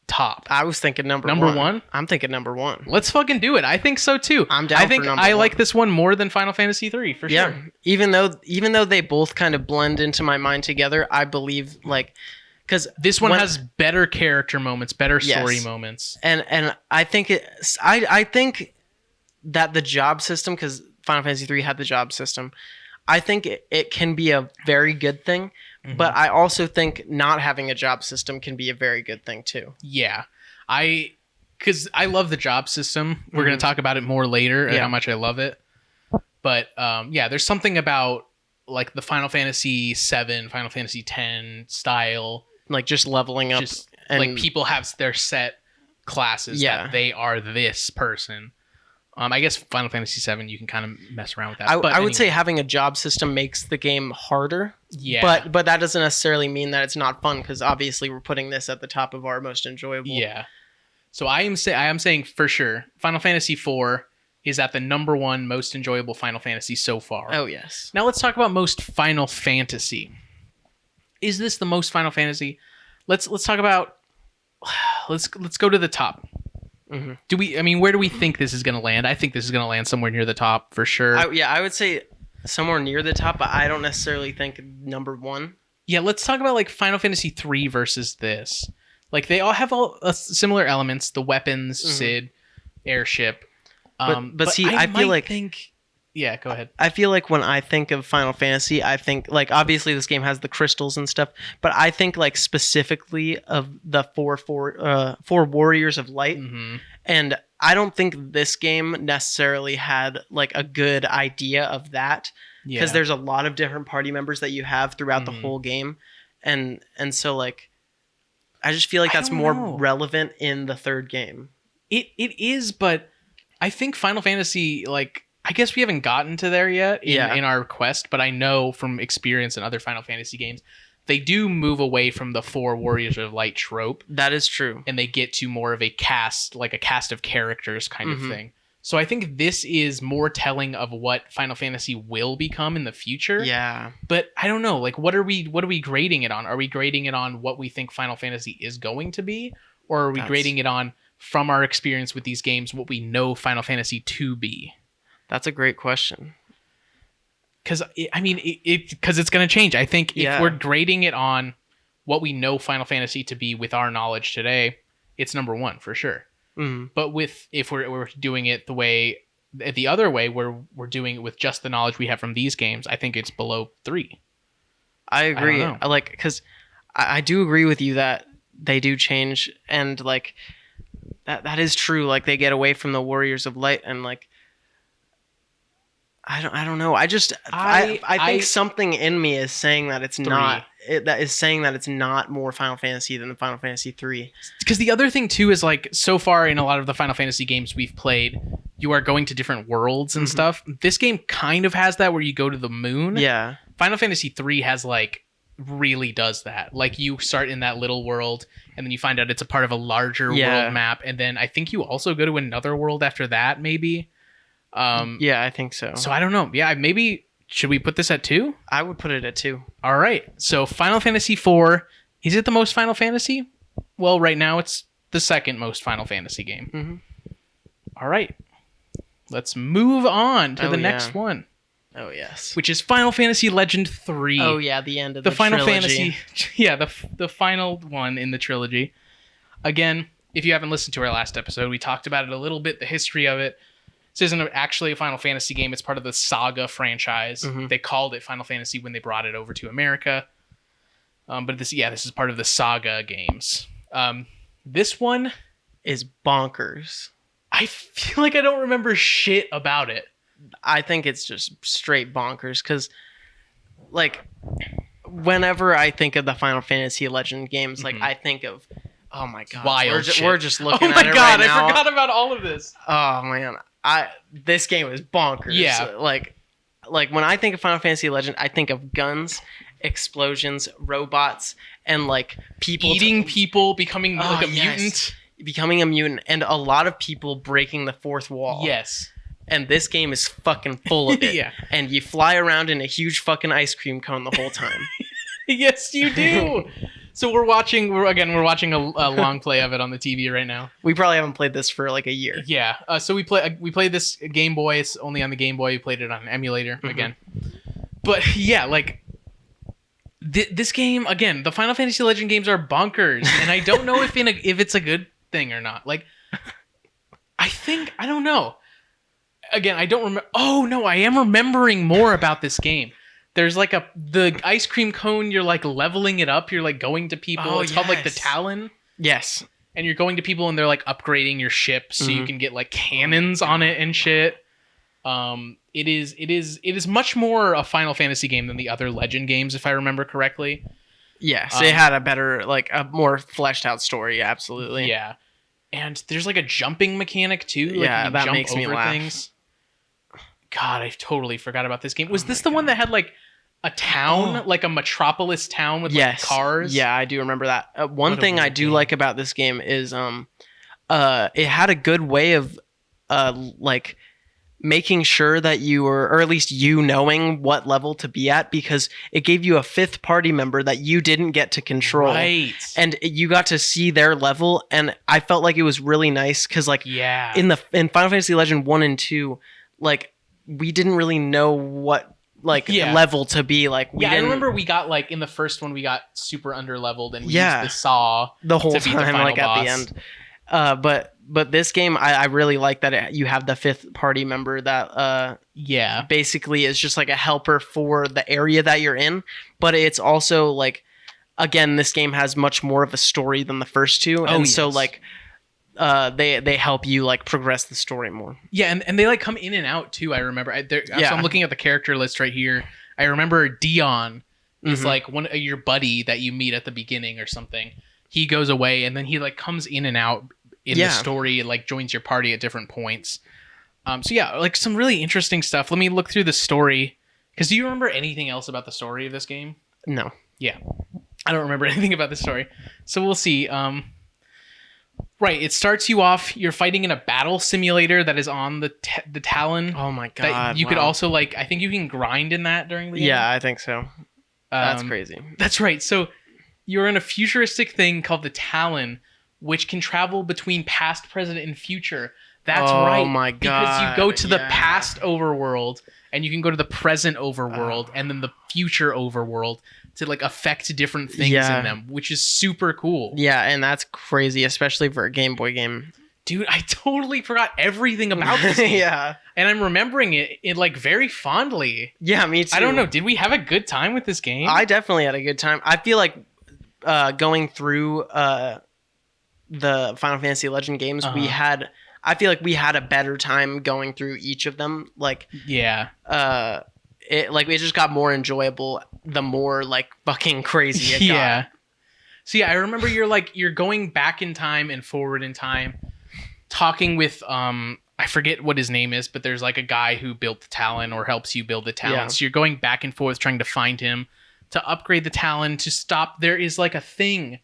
[SPEAKER 1] top.
[SPEAKER 2] I was thinking number
[SPEAKER 1] one.
[SPEAKER 2] I'm thinking number one.
[SPEAKER 1] Let's fucking do it. I think so too.
[SPEAKER 2] I'm down.
[SPEAKER 1] I think
[SPEAKER 2] for number
[SPEAKER 1] I
[SPEAKER 2] one.
[SPEAKER 1] like this one more than Final Fantasy 3 for sure.
[SPEAKER 2] Even though they both kind of blend into my mind together, I believe because
[SPEAKER 1] this one has better character moments, better story moments,
[SPEAKER 2] and I think I think that the job system, because Final Fantasy 3 had the job system, I think it can be a very good thing. But I also think not having a job system can be a very good thing too. Yeah.
[SPEAKER 1] Because I love the job system. We're going to talk about it more later and how much I love it. But there's something about like the Final Fantasy 7, Final Fantasy 10 style.
[SPEAKER 2] Like just leveling up.
[SPEAKER 1] And like people have their set classes that they are this person. I guess Final Fantasy 7, you can kind of mess around with that.
[SPEAKER 2] I would say having a job system makes the game harder.
[SPEAKER 1] Yeah.
[SPEAKER 2] But that doesn't necessarily mean that it's not fun, because obviously we're putting this at the top of our most enjoyable.
[SPEAKER 1] Yeah. So I am saying for sure, Final Fantasy 4 is at the number one most enjoyable Final Fantasy so far.
[SPEAKER 2] Oh, yes.
[SPEAKER 1] Now let's talk about most Final Fantasy. Is this the most Final Fantasy? Let's talk about... Let's go to the top. Where do we think this is going to land? I think this is going to land somewhere near the top for sure.
[SPEAKER 2] I would say somewhere near the top, but I don't necessarily think number one.
[SPEAKER 1] Yeah, let's talk about like Final Fantasy 3 versus this. Like they all have similar elements: the weapons, Cid, airship.
[SPEAKER 2] But see, I feel like
[SPEAKER 1] Yeah, go ahead.
[SPEAKER 2] I feel like when I think of Final Fantasy, I think like obviously this game has the crystals and stuff, but I think like specifically of the four warriors of light, and I don't think this game necessarily had like a good idea of that because there's a lot of different party members that you have throughout the whole game, and so like I just feel like that's more relevant in the third game.
[SPEAKER 1] It is, but I think Final Fantasy, like, I guess we haven't gotten to there yet in our quest, but I know from experience in other Final Fantasy games, they do move away from the four Warriors of Light trope.
[SPEAKER 2] That is true.
[SPEAKER 1] And they get to more of a cast, like a cast of characters kind of thing. So I think this is more telling of what Final Fantasy will become in the future.
[SPEAKER 2] Yeah.
[SPEAKER 1] But I don't know, like, what are we grading it on? Are we grading it on what we think Final Fantasy is going to be? Or are we grading it on, from our experience with these games, what we know Final Fantasy to be?
[SPEAKER 2] That's a great question.
[SPEAKER 1] Because, I mean, because it's going to change. I think if we're grading it on what we know Final Fantasy to be with our knowledge today, it's number one for sure. But if we're doing it the other way, where we're doing it with just the knowledge we have from these games, I think it's below 3.
[SPEAKER 2] I agree. Because I do agree with you that they do change, and like that is true. Like they get away from the Warriors of Light, and like I don't know. I think something in me is saying that it's not. That is saying that it's not more Final Fantasy than the Final Fantasy 3.
[SPEAKER 1] Because the other thing too is like so far in a lot of the Final Fantasy games we've played, you are going to different worlds and stuff. This game kind of has that where you go to the moon.
[SPEAKER 2] Yeah.
[SPEAKER 1] Final Fantasy 3 has like really does that. Like you start in that little world and then you find out it's a part of a larger world map, and then I think you also go to another world after that maybe.
[SPEAKER 2] Yeah, I think so.
[SPEAKER 1] So I don't know. Yeah, maybe should we put this at 2?
[SPEAKER 2] I would put it at 2.
[SPEAKER 1] All right. So Final Fantasy 4, is it the most Final Fantasy? Well, right now it's the second most Final Fantasy game. All right. Let's move on to the next one.
[SPEAKER 2] Oh, yes.
[SPEAKER 1] Which is Final Fantasy Legend 3.
[SPEAKER 2] Oh, yeah, the end of the
[SPEAKER 1] Final
[SPEAKER 2] trilogy.
[SPEAKER 1] Fantasy. Yeah, the final one in the trilogy. Again, if you haven't listened to our last episode, we talked about it a little bit, the history of it. This isn't actually a Final Fantasy game. It's part of the Saga franchise. They called it Final Fantasy when they brought it over to America. But this is part of the Saga games. This one
[SPEAKER 2] is bonkers.
[SPEAKER 1] I feel like I don't remember shit about it.
[SPEAKER 2] I think it's just straight bonkers because, like, whenever I think of the Final Fantasy Legend games, like, I think of, oh my god,
[SPEAKER 1] wild shit.
[SPEAKER 2] We're just looking at it
[SPEAKER 1] right now. Oh my god, I forgot about all of this.
[SPEAKER 2] Oh man, this game is bonkers.
[SPEAKER 1] Yeah.
[SPEAKER 2] Like when I think of Final Fantasy Legend, I think of guns, explosions, robots, and like people
[SPEAKER 1] eating people, becoming like a mutant.
[SPEAKER 2] Becoming a mutant, and a lot of people breaking the fourth wall.
[SPEAKER 1] Yes.
[SPEAKER 2] And this game is fucking full of it.
[SPEAKER 1] Yeah.
[SPEAKER 2] And you fly around in a huge fucking ice cream cone the whole time.
[SPEAKER 1] Yes, you do. So we're watching a long play of it on the TV right now.
[SPEAKER 2] We probably haven't played this for like a year.
[SPEAKER 1] Yeah. So we played this Game Boy. It's only on the Game Boy. We played it on an emulator again. But yeah, like this game again. The Final Fantasy Legend games are bonkers, and I don't know if it's a good thing or not. Like, I don't know. Again, I don't remember. Oh no, I am remembering more about this game. There's like the ice cream cone. You're like leveling it up. You're like going to people. It's called like the Talon.
[SPEAKER 2] Yes.
[SPEAKER 1] And you're going to people and they're like upgrading your ship so you can get like cannons on it and shit. It is much more a Final Fantasy game than the other Legend games, if I remember correctly.
[SPEAKER 2] Yes, it had a better, like a more fleshed out story. Absolutely.
[SPEAKER 1] Yeah. And there's like a jumping mechanic too. Like
[SPEAKER 2] that makes me laugh.
[SPEAKER 1] Things. God, I totally forgot about this game. Was this the one that had like a town, like a metropolis town with like cars?
[SPEAKER 2] Yeah, I do remember that. One thing I do like about this game is it had a good way of like making sure that you were, or at least you knowing what level to be at, because it gave you a fifth party member that you didn't get to control.
[SPEAKER 1] Right.
[SPEAKER 2] And you got to see their level, and I felt like it was really nice because like in Final Fantasy Legend 1 and 2, like we didn't really know what level to be. Like
[SPEAKER 1] I remember we got like in the first one we got super under leveled and we used the saw
[SPEAKER 2] the whole
[SPEAKER 1] to beat
[SPEAKER 2] time,
[SPEAKER 1] the final
[SPEAKER 2] like
[SPEAKER 1] boss.
[SPEAKER 2] at the end. But this game, I really like that you have the fifth party member that
[SPEAKER 1] Yeah.
[SPEAKER 2] basically is just like a helper for the area that you're in. But it's also like, again, this game has much more of a story than the first two, and so
[SPEAKER 1] yes.
[SPEAKER 2] like they help you like progress the story more.
[SPEAKER 1] Yeah, and they like come in and out too. I remember. So
[SPEAKER 2] Yeah.
[SPEAKER 1] I'm looking at the character list right here. I remember Dion is
[SPEAKER 2] Mhm.
[SPEAKER 1] like one your buddy that you meet at the beginning or something. He goes away and then he like comes in and out in the story and like joins your party at different points. So yeah, like some really interesting stuff. Let me look through the story. Because do you remember anything else about the story of this game?
[SPEAKER 2] No.
[SPEAKER 1] Yeah, I don't remember anything about the story. So we'll see. Right, it starts you off. You're fighting in a battle simulator that is on the Talon.
[SPEAKER 2] Oh my god!
[SPEAKER 1] That you could also like. I think you can grind in that during the game.
[SPEAKER 2] Yeah, I think so. That's crazy.
[SPEAKER 1] That's right. So you're in a futuristic thing called the Talon, which can travel between past, present, and future. That's right.
[SPEAKER 2] Oh my god!
[SPEAKER 1] Because you go to the past overworld, and you can go to the present overworld, and then the future overworld to like affect different things in them, which is super cool.
[SPEAKER 2] Yeah, and that's crazy, especially for a Game Boy game.
[SPEAKER 1] Dude, I totally forgot everything about this game.
[SPEAKER 2] Yeah.
[SPEAKER 1] And I'm remembering it like very fondly.
[SPEAKER 2] Yeah, me too.
[SPEAKER 1] I don't know. Did we have a good time with this game?
[SPEAKER 2] I definitely had a good time. I feel like going through the Final Fantasy Legend games, I feel like we had a better time going through each of them. Like,
[SPEAKER 1] yeah.
[SPEAKER 2] It just got more enjoyable the more like fucking crazy it
[SPEAKER 1] yeah.
[SPEAKER 2] got.
[SPEAKER 1] So yeah, I remember you're going back in time and forward in time, talking with I forget what his name is, but there's like a guy who built the Talon or helps you build the Talon.
[SPEAKER 2] Yeah.
[SPEAKER 1] So you're going back and forth trying to find him to upgrade the Talon to stop. There is like a thing.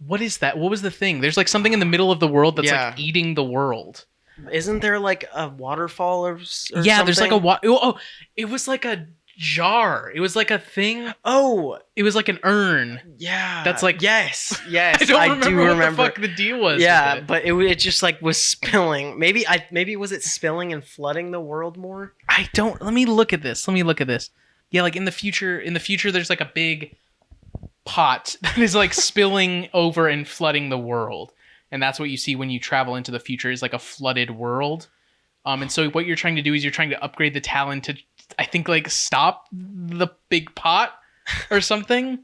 [SPEAKER 1] What is that? What was the thing? There's like something in the middle of the world that's like eating the world.
[SPEAKER 2] Isn't there like a waterfall or
[SPEAKER 1] yeah,
[SPEAKER 2] something?
[SPEAKER 1] There's like a it was like a jar. It was like a thing.
[SPEAKER 2] Oh,
[SPEAKER 1] it was like an urn.
[SPEAKER 2] Yeah,
[SPEAKER 1] that's like
[SPEAKER 2] yes.
[SPEAKER 1] I don't remember what the fuck the deal was.
[SPEAKER 2] Yeah, but it just like was spilling. Maybe was it spilling and flooding the world more?
[SPEAKER 1] I don't. Let me look at this. Yeah, like in the future, there's like a big pot that is like spilling over and flooding the world, and that's what you see when you travel into the future is like a flooded world. And so what you're trying to do is you're trying to upgrade the Talon to, I think, like stop the big pot or something.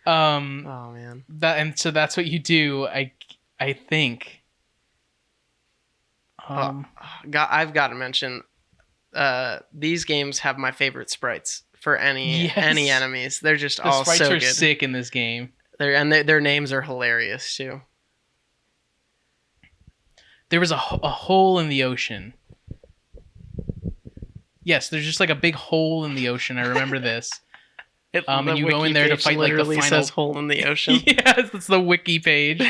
[SPEAKER 2] Oh man.
[SPEAKER 1] So that's what you do. I think.
[SPEAKER 2] I've got to mention, these games have my favorite sprites for any enemies. They're just all so good.
[SPEAKER 1] The sprites are sick in this game.
[SPEAKER 2] Their names are hilarious too.
[SPEAKER 1] There was a hole in the ocean. Yes, there's just like a big hole in the ocean. I remember this. And you go in there to fight like the final.
[SPEAKER 2] Says hole in the ocean.
[SPEAKER 1] Yes, that's the wiki page.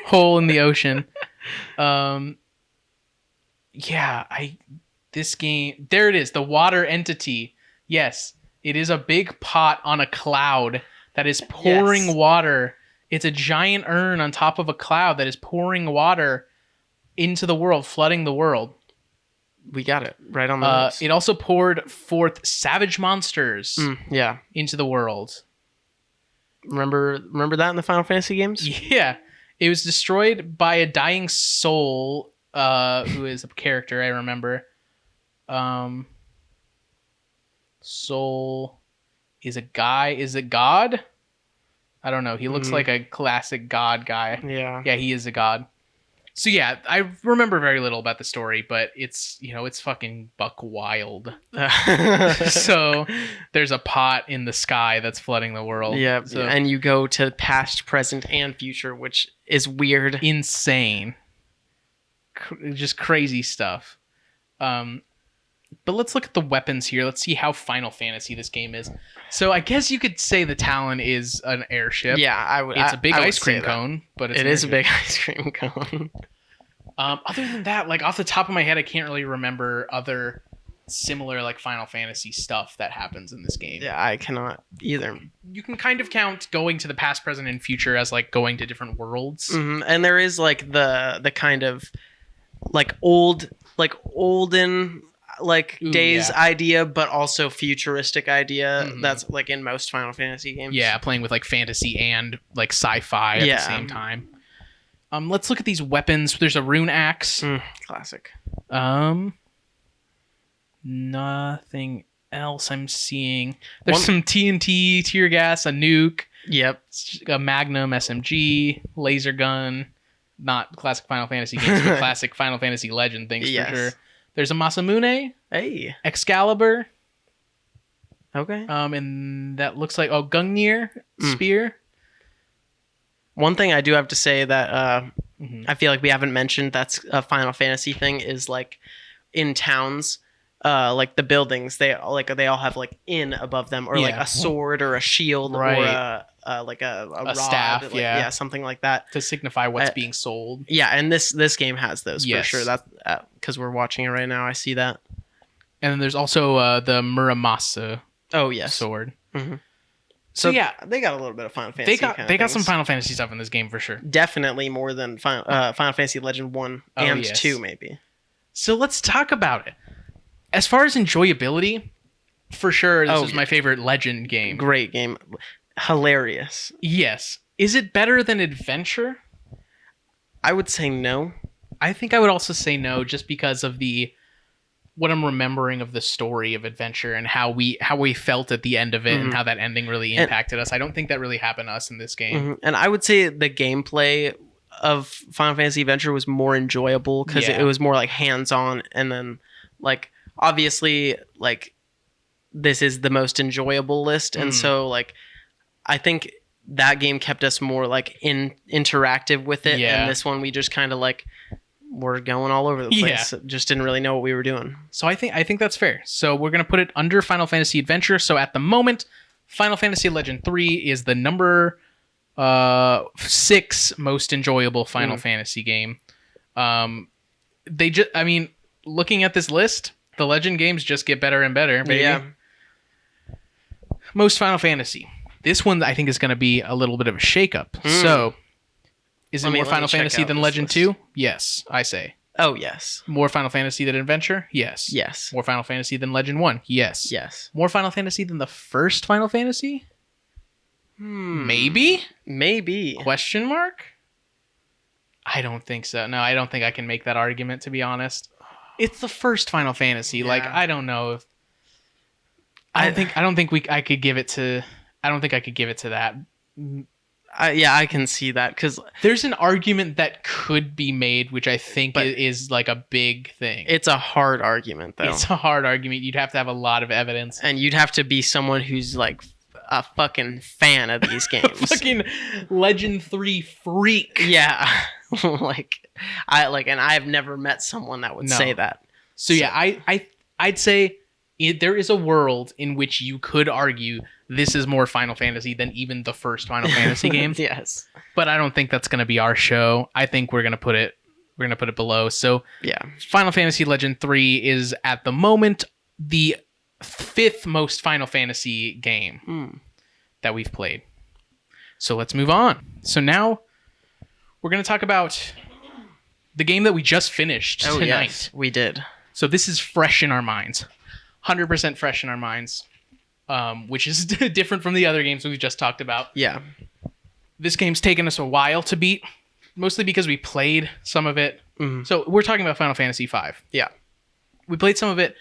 [SPEAKER 1] Hole in the ocean. This game. There it is. The water entity. Yes, it is a big pot on a cloud that is pouring water. It's a giant urn on top of a cloud that is pouring water into the world, flooding the world.
[SPEAKER 2] We got it right on the nose.
[SPEAKER 1] It also poured forth savage monsters
[SPEAKER 2] into
[SPEAKER 1] the world.
[SPEAKER 2] Remember that in the Final Fantasy games?
[SPEAKER 1] Yeah. It was destroyed by a dying soul, who is a character I remember. Soul is a guy. Is it God? I don't know. He looks like a classic God guy.
[SPEAKER 2] Yeah.
[SPEAKER 1] Yeah, he is a god. So yeah, I remember very little about the story, but it's fucking buck wild. So there's a pot in the sky that's flooding the world.
[SPEAKER 2] Yeah, and you go to past, present, and future, which is weird.
[SPEAKER 1] Insane. Just crazy stuff. But let's look at the weapons here. Let's see how Final Fantasy this game is. So I guess you could say the Talon is an airship.
[SPEAKER 2] Yeah, I would.
[SPEAKER 1] It's a big ice cream cone, but
[SPEAKER 2] it is a big ice cream cone.
[SPEAKER 1] Other than that, like off the top of my head, I can't really remember other similar like Final Fantasy stuff that happens in this game.
[SPEAKER 2] Yeah, I cannot either.
[SPEAKER 1] You can kind of count going to the past, present, and future as like going to different worlds.
[SPEAKER 2] Mm-hmm. And there is like the kind of like olden days idea, but also futuristic idea that's like in most Final Fantasy games.
[SPEAKER 1] Yeah, playing with like fantasy and like sci-fi at the same time. Let's look at these weapons. There's a rune axe.
[SPEAKER 2] Classic.
[SPEAKER 1] Nothing else I'm seeing. There's some TNT, tear gas, a nuke.
[SPEAKER 2] Yep.
[SPEAKER 1] A Magnum SMG, laser gun. Not classic Final Fantasy games, but classic Final Fantasy Legend things for sure. There's a Masamune.
[SPEAKER 2] Hey.
[SPEAKER 1] Excalibur.
[SPEAKER 2] Okay.
[SPEAKER 1] And that looks like Gungnir spear.
[SPEAKER 2] One thing I do have to say that I feel like we haven't mentioned that's a Final Fantasy thing is like in towns, like the buildings, they all have like inn above them or like a sword or a shield or like a rod,
[SPEAKER 1] staff,
[SPEAKER 2] like, something like that
[SPEAKER 1] to signify what's being sold.
[SPEAKER 2] Yeah, and this game has those for sure. That's because we're watching it right now. I see that.
[SPEAKER 1] And then there's also the Muramasa.
[SPEAKER 2] Oh yes,
[SPEAKER 1] sword.
[SPEAKER 2] Mm-hmm.
[SPEAKER 1] So yeah,
[SPEAKER 2] they got a little bit of Final Fantasy.
[SPEAKER 1] They got some Final Fantasy stuff in this game for sure.
[SPEAKER 2] Definitely more than Final Fantasy Legend 1 and 2 maybe.
[SPEAKER 1] So let's talk about it. As far as enjoyability, for sure, this is my favorite Legend game.
[SPEAKER 2] Great game. Hilarious.
[SPEAKER 1] Yes. Is it better than Adventure?
[SPEAKER 2] I would say no.
[SPEAKER 1] I think I would also say no, just because of what I'm remembering of the story of Adventure and how we felt at the end of it and how that ending really impacted us. I don't think that really happened to us in this game.
[SPEAKER 2] And I would say the gameplay of Final Fantasy Adventure was more enjoyable because it was more like hands-on, and then like obviously like this is the most enjoyable list, and so like I think that game kept us more like interactive with it, and this one we just kind of like we're going all over the place. Just didn't really know what we were doing.
[SPEAKER 1] So I think that's fair. So we're going to put it under Final Fantasy Adventure. So at the moment, Final Fantasy Legend 3 is the number 6 most enjoyable Final Fantasy game. Looking at this list, the Legend games just get better and better, baby. Yeah. Most Final Fantasy. This one I think is going to be a little bit of a shakeup. So is it more Final Fantasy than Legend 2? Yes, I say.
[SPEAKER 2] Oh, yes.
[SPEAKER 1] More Final Fantasy than Adventure? Yes.
[SPEAKER 2] Yes.
[SPEAKER 1] More Final Fantasy than Legend 1? Yes.
[SPEAKER 2] Yes.
[SPEAKER 1] More Final Fantasy than the first Final Fantasy? Maybe?
[SPEAKER 2] Maybe.
[SPEAKER 1] Question mark? I don't think so. No, I don't think I can make that argument, to be honest. It's the first Final Fantasy. Yeah. Like, I don't know if... I don't think I could give it to that.
[SPEAKER 2] I can see that because
[SPEAKER 1] there's an argument that could be made, which I think is like a big thing.
[SPEAKER 2] It's a hard argument, though.
[SPEAKER 1] It's a hard argument. You'd have to have a lot of evidence,
[SPEAKER 2] and you'd have to be someone who's like a fucking fan of these games.
[SPEAKER 1] Fucking Legend 3 freak.
[SPEAKER 2] Yeah, and I've never met someone that would say that.
[SPEAKER 1] So yeah, I'd say there is a world in which you could argue this is more Final Fantasy than even the first Final Fantasy game.
[SPEAKER 2] Yes.
[SPEAKER 1] But I don't think that's going to be our show. I think we're going to put it below. So
[SPEAKER 2] yeah,
[SPEAKER 1] Final Fantasy Legend 3 is at the moment the 5th most Final Fantasy game that we've played. So let's move on. So now we're going to talk about the game that we just finished tonight.
[SPEAKER 2] Yes, we did.
[SPEAKER 1] So this is fresh in our minds. 100% fresh in our minds. Which is different from the other games we've just talked about.
[SPEAKER 2] Yeah.
[SPEAKER 1] This game's taken us a while to beat, mostly because we played some of it. Mm-hmm. So we're talking about Final Fantasy V.
[SPEAKER 2] Yeah.
[SPEAKER 1] We played some of it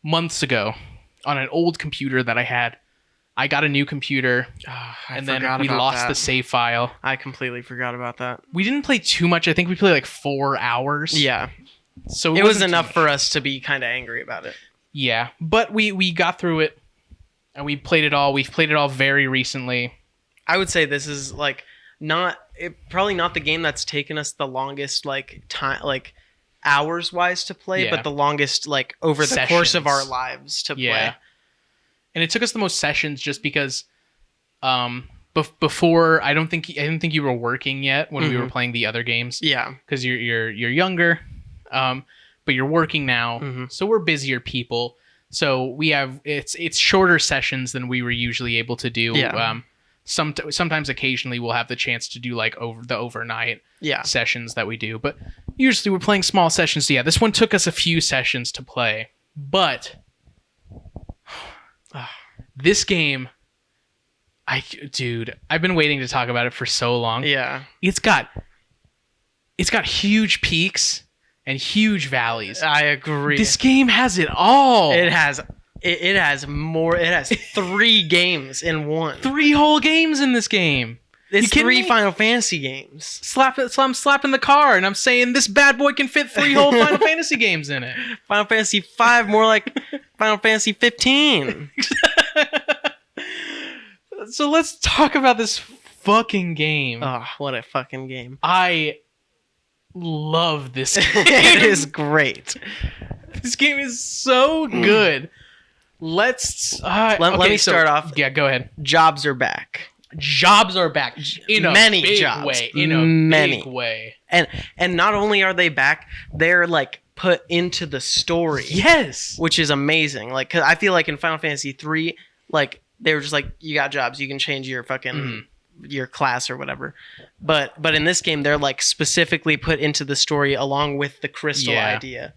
[SPEAKER 1] months ago on an old computer that I had. I got a new computer, and then we lost the save file.
[SPEAKER 2] I completely forgot about that.
[SPEAKER 1] We didn't play too much. I think we played like 4 hours.
[SPEAKER 2] Yeah.
[SPEAKER 1] So
[SPEAKER 2] it was enough for us to be kind of angry about it.
[SPEAKER 1] Yeah. But we got through it. And we played it all. We've played it all very recently.
[SPEAKER 2] I would say this is like probably not the game that's taken us the longest like time, like hours wise to play, but the longest like over the course of our lives to play.
[SPEAKER 1] And it took us the most sessions just because before I don't think you were working yet when we were playing the other games.
[SPEAKER 2] Yeah,
[SPEAKER 1] because you're younger, but you're working now, so we're busier people. So we have it's shorter sessions than we were usually able to do.
[SPEAKER 2] Yeah.
[SPEAKER 1] Sometimes occasionally we'll have the chance to do like overnight sessions that we do, but usually we're playing small sessions. So yeah, this one took us a few sessions to play, but this game, I've been waiting to talk about it for so long.
[SPEAKER 2] Yeah.
[SPEAKER 1] It's got it's got huge peaks and huge valleys.
[SPEAKER 2] I agree.
[SPEAKER 1] This game has it all.
[SPEAKER 2] It has more. It has 3 games in one.
[SPEAKER 1] 3 whole games in this game.
[SPEAKER 2] It's
[SPEAKER 1] You
[SPEAKER 2] 3
[SPEAKER 1] kidding me?
[SPEAKER 2] Final Fantasy games.
[SPEAKER 1] So I'm slapping the car and I'm saying this bad boy can fit 3 whole Final Fantasy games in it.
[SPEAKER 2] Final Fantasy 5, more like Final Fantasy 15.
[SPEAKER 1] So let's talk about this fucking game.
[SPEAKER 2] Oh, what a fucking game.
[SPEAKER 1] I love this game.
[SPEAKER 2] It is great.
[SPEAKER 1] This game is so good. Let
[SPEAKER 2] me start off.
[SPEAKER 1] Yeah, go ahead.
[SPEAKER 2] Jobs are back.
[SPEAKER 1] Jobs are back in a
[SPEAKER 2] Many
[SPEAKER 1] big
[SPEAKER 2] jobs.
[SPEAKER 1] way. In a
[SPEAKER 2] Many.
[SPEAKER 1] big way.
[SPEAKER 2] And not only are they back, they're like put into the story.
[SPEAKER 1] Yes.
[SPEAKER 2] Which is amazing. Like, 'cause I feel like in Final Fantasy 3, like they were just like, you got jobs, you can change your fucking your class or whatever. But in this game, they're like specifically put into the story along with the crystal idea.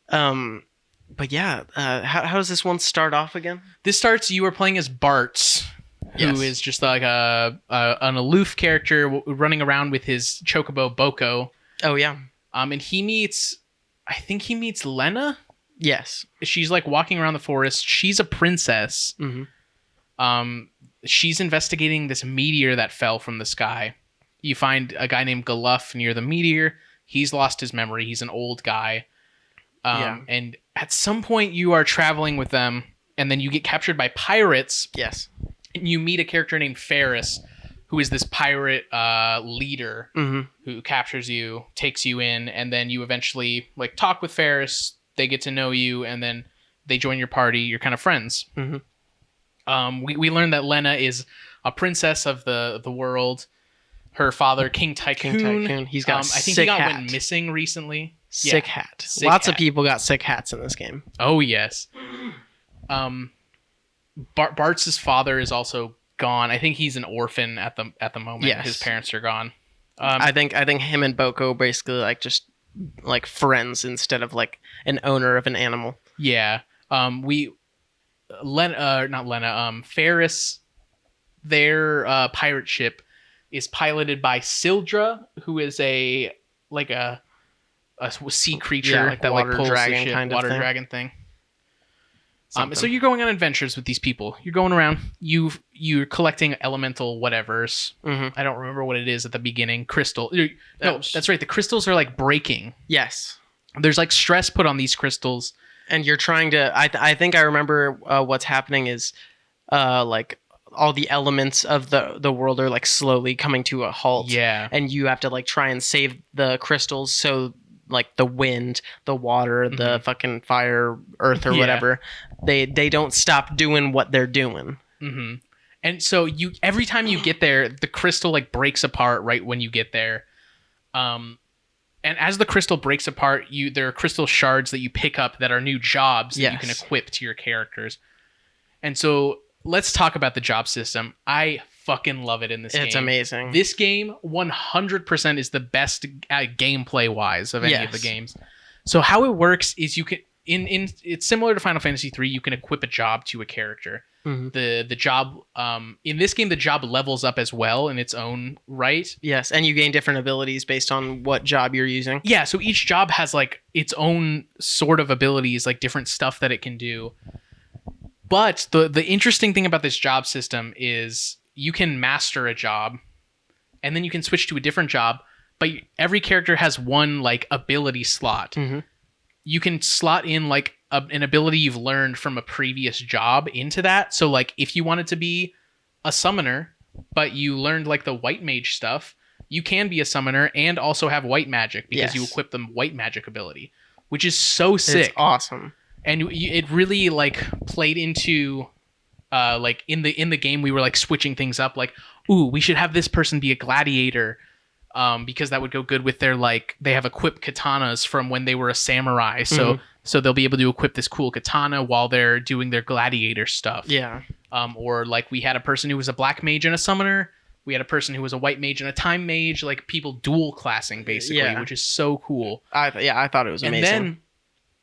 [SPEAKER 2] But yeah, how does this one start off again?
[SPEAKER 1] This starts. You are playing as Bartz, who is just like an aloof character running around with his chocobo Boko.
[SPEAKER 2] Oh yeah.
[SPEAKER 1] And he meets, I think he meets Lena.
[SPEAKER 2] Yes.
[SPEAKER 1] She's like walking around the forest. She's a princess. She's investigating this meteor that fell from the sky. You find a guy named Galuff near the meteor. He's lost his memory. He's an old guy. And at some point you are traveling with them, and then you get captured by pirates.
[SPEAKER 2] Yes.
[SPEAKER 1] And you meet a character named Ferris, who is this pirate leader who captures you, takes you in, and then you eventually like talk with Ferris. They get to know you, and then they join your party. You're kind of friends. We learned that Lena is a princess of the world. Her father, King Tycoon.
[SPEAKER 2] He's got
[SPEAKER 1] I think
[SPEAKER 2] sick
[SPEAKER 1] he
[SPEAKER 2] hat.
[SPEAKER 1] went missing recently.
[SPEAKER 2] Sick hat.
[SPEAKER 1] Sick
[SPEAKER 2] Lots
[SPEAKER 1] hat.
[SPEAKER 2] of people got sick hats in this game.
[SPEAKER 1] Oh yes. Bart's father is also gone. I think he's an orphan at the moment.
[SPEAKER 2] Yes.
[SPEAKER 1] His parents are gone.
[SPEAKER 2] I think him and Boko basically like just like friends instead of like an owner of an animal.
[SPEAKER 1] Yeah. Ferris, their pirate ship is piloted by Sildra, who is a sea creature,
[SPEAKER 2] like
[SPEAKER 1] that
[SPEAKER 2] water
[SPEAKER 1] like pulls
[SPEAKER 2] dragon
[SPEAKER 1] the ship,
[SPEAKER 2] kind of
[SPEAKER 1] water
[SPEAKER 2] thing.
[SPEAKER 1] dragon thing.
[SPEAKER 2] Something.
[SPEAKER 1] So you're going on adventures with these people. You're going around. You're collecting elemental whatevers. I don't remember what it is at the beginning. Crystal. No, that's right. The crystals are like breaking.
[SPEAKER 2] Yes.
[SPEAKER 1] There's like stress put on these crystals.
[SPEAKER 2] And you're trying to. I think I remember what's happening is, like all the elements of the world are like slowly coming to a halt.
[SPEAKER 1] Yeah.
[SPEAKER 2] And you have to like try and save the crystals. So like the wind, the water, the fucking fire, earth, or whatever, they don't stop doing what they're doing.
[SPEAKER 1] And so every time you get there, the crystal like breaks apart right when you get there. And as the crystal breaks apart, there are crystal shards that you pick up that are new jobs that you can equip to your characters. And so let's talk about the job system. I fucking love it in this game.
[SPEAKER 2] It's amazing.
[SPEAKER 1] This game 100% is the best gameplay wise of any of the games. So how it works is you can it's similar to Final Fantasy 3. You can equip a job to a character. The job in this game, the job levels up as well in its own right.
[SPEAKER 2] Yes, and you gain different abilities based on what job you're using.
[SPEAKER 1] Yeah, so each job has like its own sort of abilities, like different stuff that it can do. But the interesting thing about this job system is you can master a job and then you can switch to a different job, but every character has one like ability slot. You can slot in like an ability you've learned from a previous job into that. So like if you wanted to be a summoner, but you learned like the white mage stuff, you can be a summoner and also have white magic because you equip the white magic ability, which is so sick.
[SPEAKER 2] It's awesome.
[SPEAKER 1] And it really like played into like in the game we were like switching things up, like, ooh, we should have this person be a gladiator because that would go good with their like they have equipped katanas from when they were a samurai, so they'll be able to equip this cool katana while they're doing their gladiator stuff. Or like we had a person who was a black mage and a summoner. We had a person who was a white mage and a time mage, like people dual classing basically, which is so cool.
[SPEAKER 2] I thought it was amazing.
[SPEAKER 1] And then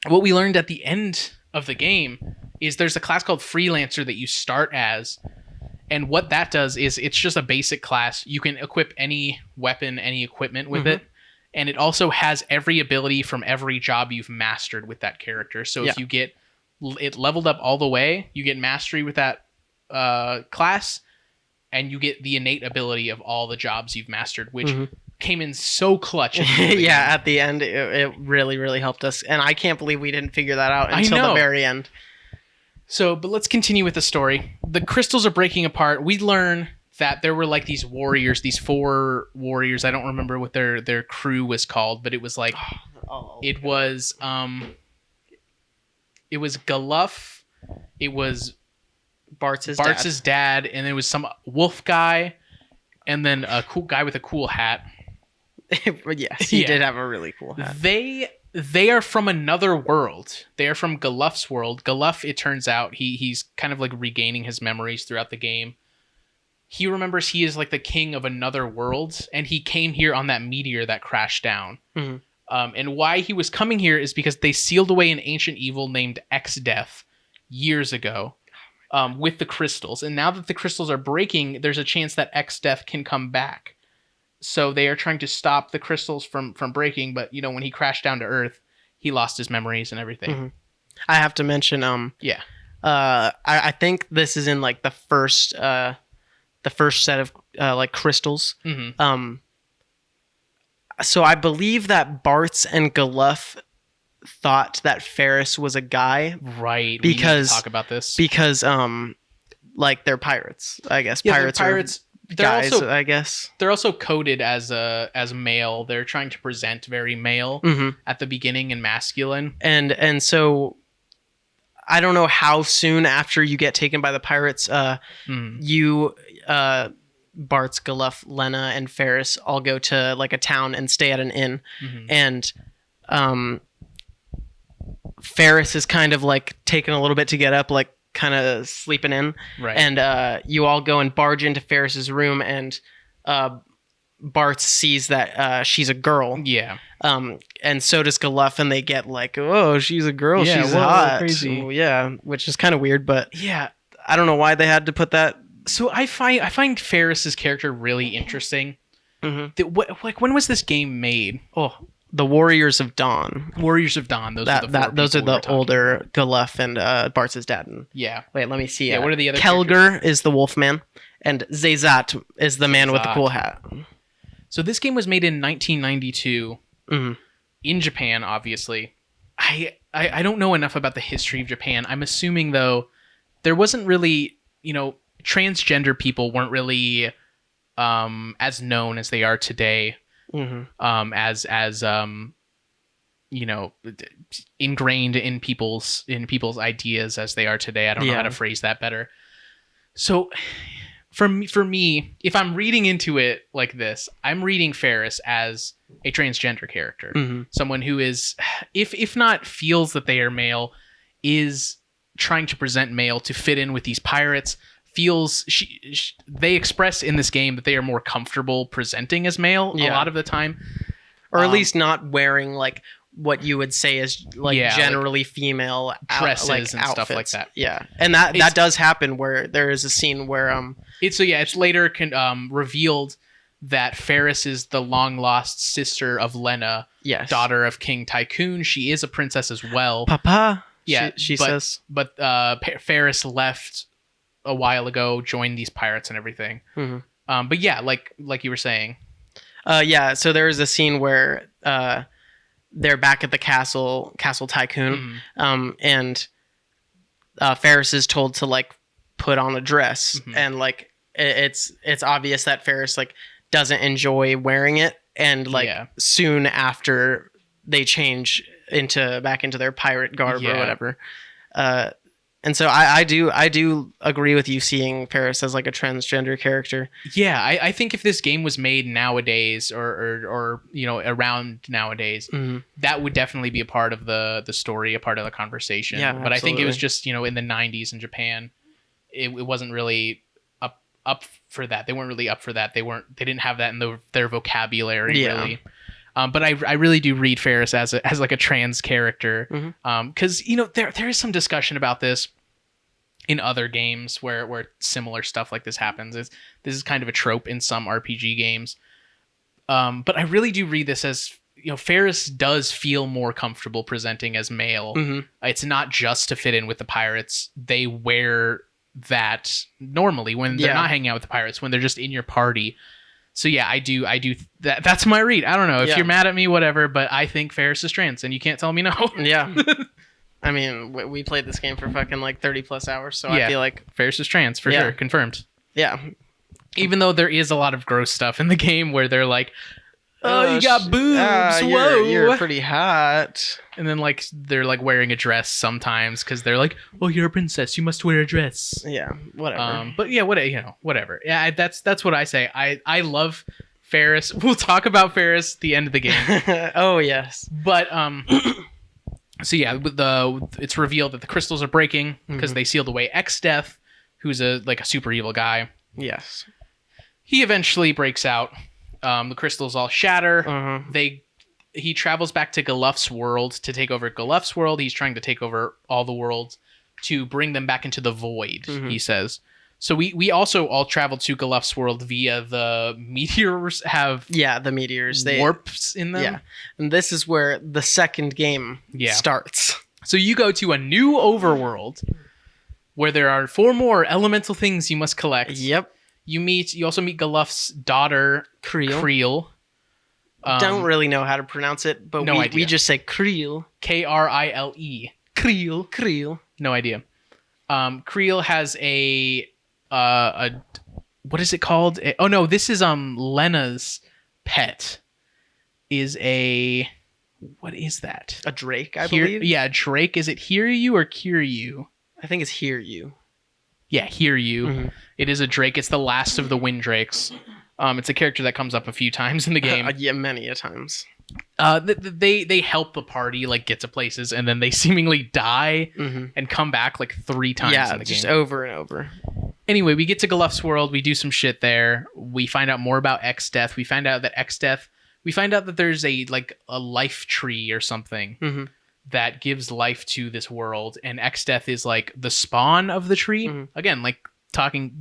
[SPEAKER 1] what we learned at the end of the game is there's a class called Freelancer that you start as. And what that does is it's just a basic class. You can equip any weapon, any equipment with it. and it also has every ability from every job you've mastered with that character. So if you get it leveled up all the way, you get mastery with that class, and you get the innate ability of all the jobs you've mastered, which came in so clutch.
[SPEAKER 2] At the end, it really, really helped us. And I can't believe we didn't figure that out until the very end.
[SPEAKER 1] So, but let's continue with the story. The crystals are breaking apart. We learn that there were like these warriors, these 4 warriors. I don't remember what their crew was called, but it was like, it was Galuff, it was Bartz's dad, and there was some wolf guy, and then a cool guy with a cool hat.
[SPEAKER 2] Yes, he did have a really cool hat.
[SPEAKER 1] They are from another world. They are from Galuff's world. Galuff, it turns out, he's kind of like regaining his memories throughout the game. He remembers he is like the king of another world, and he came here on that meteor that crashed down. And why he was coming here is because they sealed away an ancient evil named X-Death years ago with the crystals. And now that the crystals are breaking, there's a chance that X-Death can come back. So they are trying to stop the crystals from breaking, but when he crashed down to Earth, he lost his memories and everything.
[SPEAKER 2] I have to mention, I think this is in like the first set of like crystals. So I believe that Bartz and Galuff thought that Ferris was a guy,
[SPEAKER 1] right?
[SPEAKER 2] Because
[SPEAKER 1] we need to talk about this
[SPEAKER 2] because like they're pirates, I guess. Pirates. They're guys, also, I guess
[SPEAKER 1] they're also coded as male. They're trying to present very male at the beginning and masculine.
[SPEAKER 2] And so I don't know how soon after you get taken by the pirates, you Bartz, Galuff, Lena, and Ferris all go to like a town and stay at an inn. And Ferris is kind of like taking a little bit to get up, like kind of sleeping in,
[SPEAKER 1] right?
[SPEAKER 2] And you all go and barge into Ferris's room, and Bart sees that she's a girl, and so does Galuff, and they get like, oh, she's a girl, she's hot, crazy, which is kind of weird, but I don't know why they had to put that.
[SPEAKER 1] So I find Ferris's character really interesting. Like, when was this game made?
[SPEAKER 2] The Warriors of Dawn.
[SPEAKER 1] Warriors of Dawn. Those are
[SPEAKER 2] the older Galuff and Bartz's dad. Wait, let me see.
[SPEAKER 1] What are the other
[SPEAKER 2] Kelger
[SPEAKER 1] characters?
[SPEAKER 2] is the Wolfman, and Zezat is the man with the cool hat.
[SPEAKER 1] So this game was made in 1992 in Japan, obviously. I don't know enough about the history of Japan. I'm assuming, though, there wasn't really, transgender people weren't really as known as they are today. As ingrained in people's ideas as they are today. I don't know how to phrase that better. So for me, if I'm reading into it like this, I'm reading Ferris as a transgender character, someone who is, if not feels that they are male, is trying to present male to fit in with these pirates. Feels they express in this game that they are more comfortable presenting as male a lot of the time,
[SPEAKER 2] or at least not wearing like what you would say is like generally female
[SPEAKER 1] dresses
[SPEAKER 2] and
[SPEAKER 1] outfits.
[SPEAKER 2] Stuff like that. And that does happen where there is a scene where
[SPEAKER 1] it's later revealed that Ferris is the long lost sister of Lena, daughter of King Tycoon. She is a princess as well.
[SPEAKER 2] Papa, she says,
[SPEAKER 1] but Ferris left a while ago, joined these pirates and everything. But like you were saying,
[SPEAKER 2] so there is a scene where they're back at the castle Tycoon, and Ferris is told to like put on a dress, and like it's obvious that Ferris like doesn't enjoy wearing it, and like soon after they change back into their pirate garb or whatever. And so I do agree with you seeing Ferris as like a transgender character.
[SPEAKER 1] Yeah, I think if this game was made nowadays or around nowadays, that would definitely be a part of the story, a part of the conversation.
[SPEAKER 2] Yeah,
[SPEAKER 1] but absolutely. I think it was just in the 90s in Japan, it wasn't really up for that. They weren't really up for that. They didn't have that in their vocabulary really. But I really do read Ferris as like a trans character, because there is some discussion about this in other games where similar stuff like this happens. This is kind of a trope in some RPG games, but I really do read this as Ferris does feel more comfortable presenting as male.
[SPEAKER 2] Mm-hmm.
[SPEAKER 1] It's not just to fit in with the pirates. They wear that normally when they're not hanging out with the pirates, when they're just in your party. So yeah, I do that's my read. I don't know if you're mad at me, whatever, but I think Ferris is trans, and you can't tell me no.
[SPEAKER 2] Yeah. I mean, we played this game for fucking like 30 plus hours, so I feel like
[SPEAKER 1] Ferris is trans for sure, confirmed.
[SPEAKER 2] Yeah.
[SPEAKER 1] Even though there is a lot of gross stuff in the game where they're like, "Oh, you got boobs! Whoa,
[SPEAKER 2] you're pretty hot."
[SPEAKER 1] And then like they're like wearing a dress sometimes because they're like, "Oh, you're a princess. You must wear a dress."
[SPEAKER 2] Yeah, whatever.
[SPEAKER 1] But yeah, whatever. Yeah, that's what I say. I love Ferris. We'll talk about Ferris at the end of the game.
[SPEAKER 2] Oh yes.
[SPEAKER 1] But so yeah, it's revealed that the crystals are breaking because they sealed away X-Death, who's a super evil guy.
[SPEAKER 2] Yes.
[SPEAKER 1] He eventually breaks out. The crystals all shatter. He travels back to Galuff's world to take over Galuff's world. He's trying to take over all the worlds to bring them back into the void, he says. So we also all traveled to Galuff's world via the meteors
[SPEAKER 2] the meteors. They
[SPEAKER 1] warps in them.
[SPEAKER 2] Yeah. And this is where the second game starts.
[SPEAKER 1] So you go to a new overworld where there are 4 more elemental things you must collect.
[SPEAKER 2] Yep.
[SPEAKER 1] You also meet Galuff's daughter, Creel.
[SPEAKER 2] Don't really know how to pronounce it, but we just say Creel.
[SPEAKER 1] Krile.
[SPEAKER 2] Creel.
[SPEAKER 1] No idea. Creel has a what is it called? Oh no, this is Lena's pet. What is that?
[SPEAKER 2] A drake, I believe.
[SPEAKER 1] Yeah, drake. Is it Hiryu or Kiryu?
[SPEAKER 2] I think it's Hiryu.
[SPEAKER 1] Yeah, Hiryu. It is a drake. It's the last of the wind drakes. It's a character that comes up a few times in the game.
[SPEAKER 2] Yeah, many a times.
[SPEAKER 1] They help the party get to places, and then they seemingly die and come back 3 times in the game.
[SPEAKER 2] Just over and over.
[SPEAKER 1] Anyway, we get to Galuff's world. We do some shit there. We find out more about X-Death. We find out that there's a life tree or something that gives life to this world, and X-Death is the spawn of the tree. Again,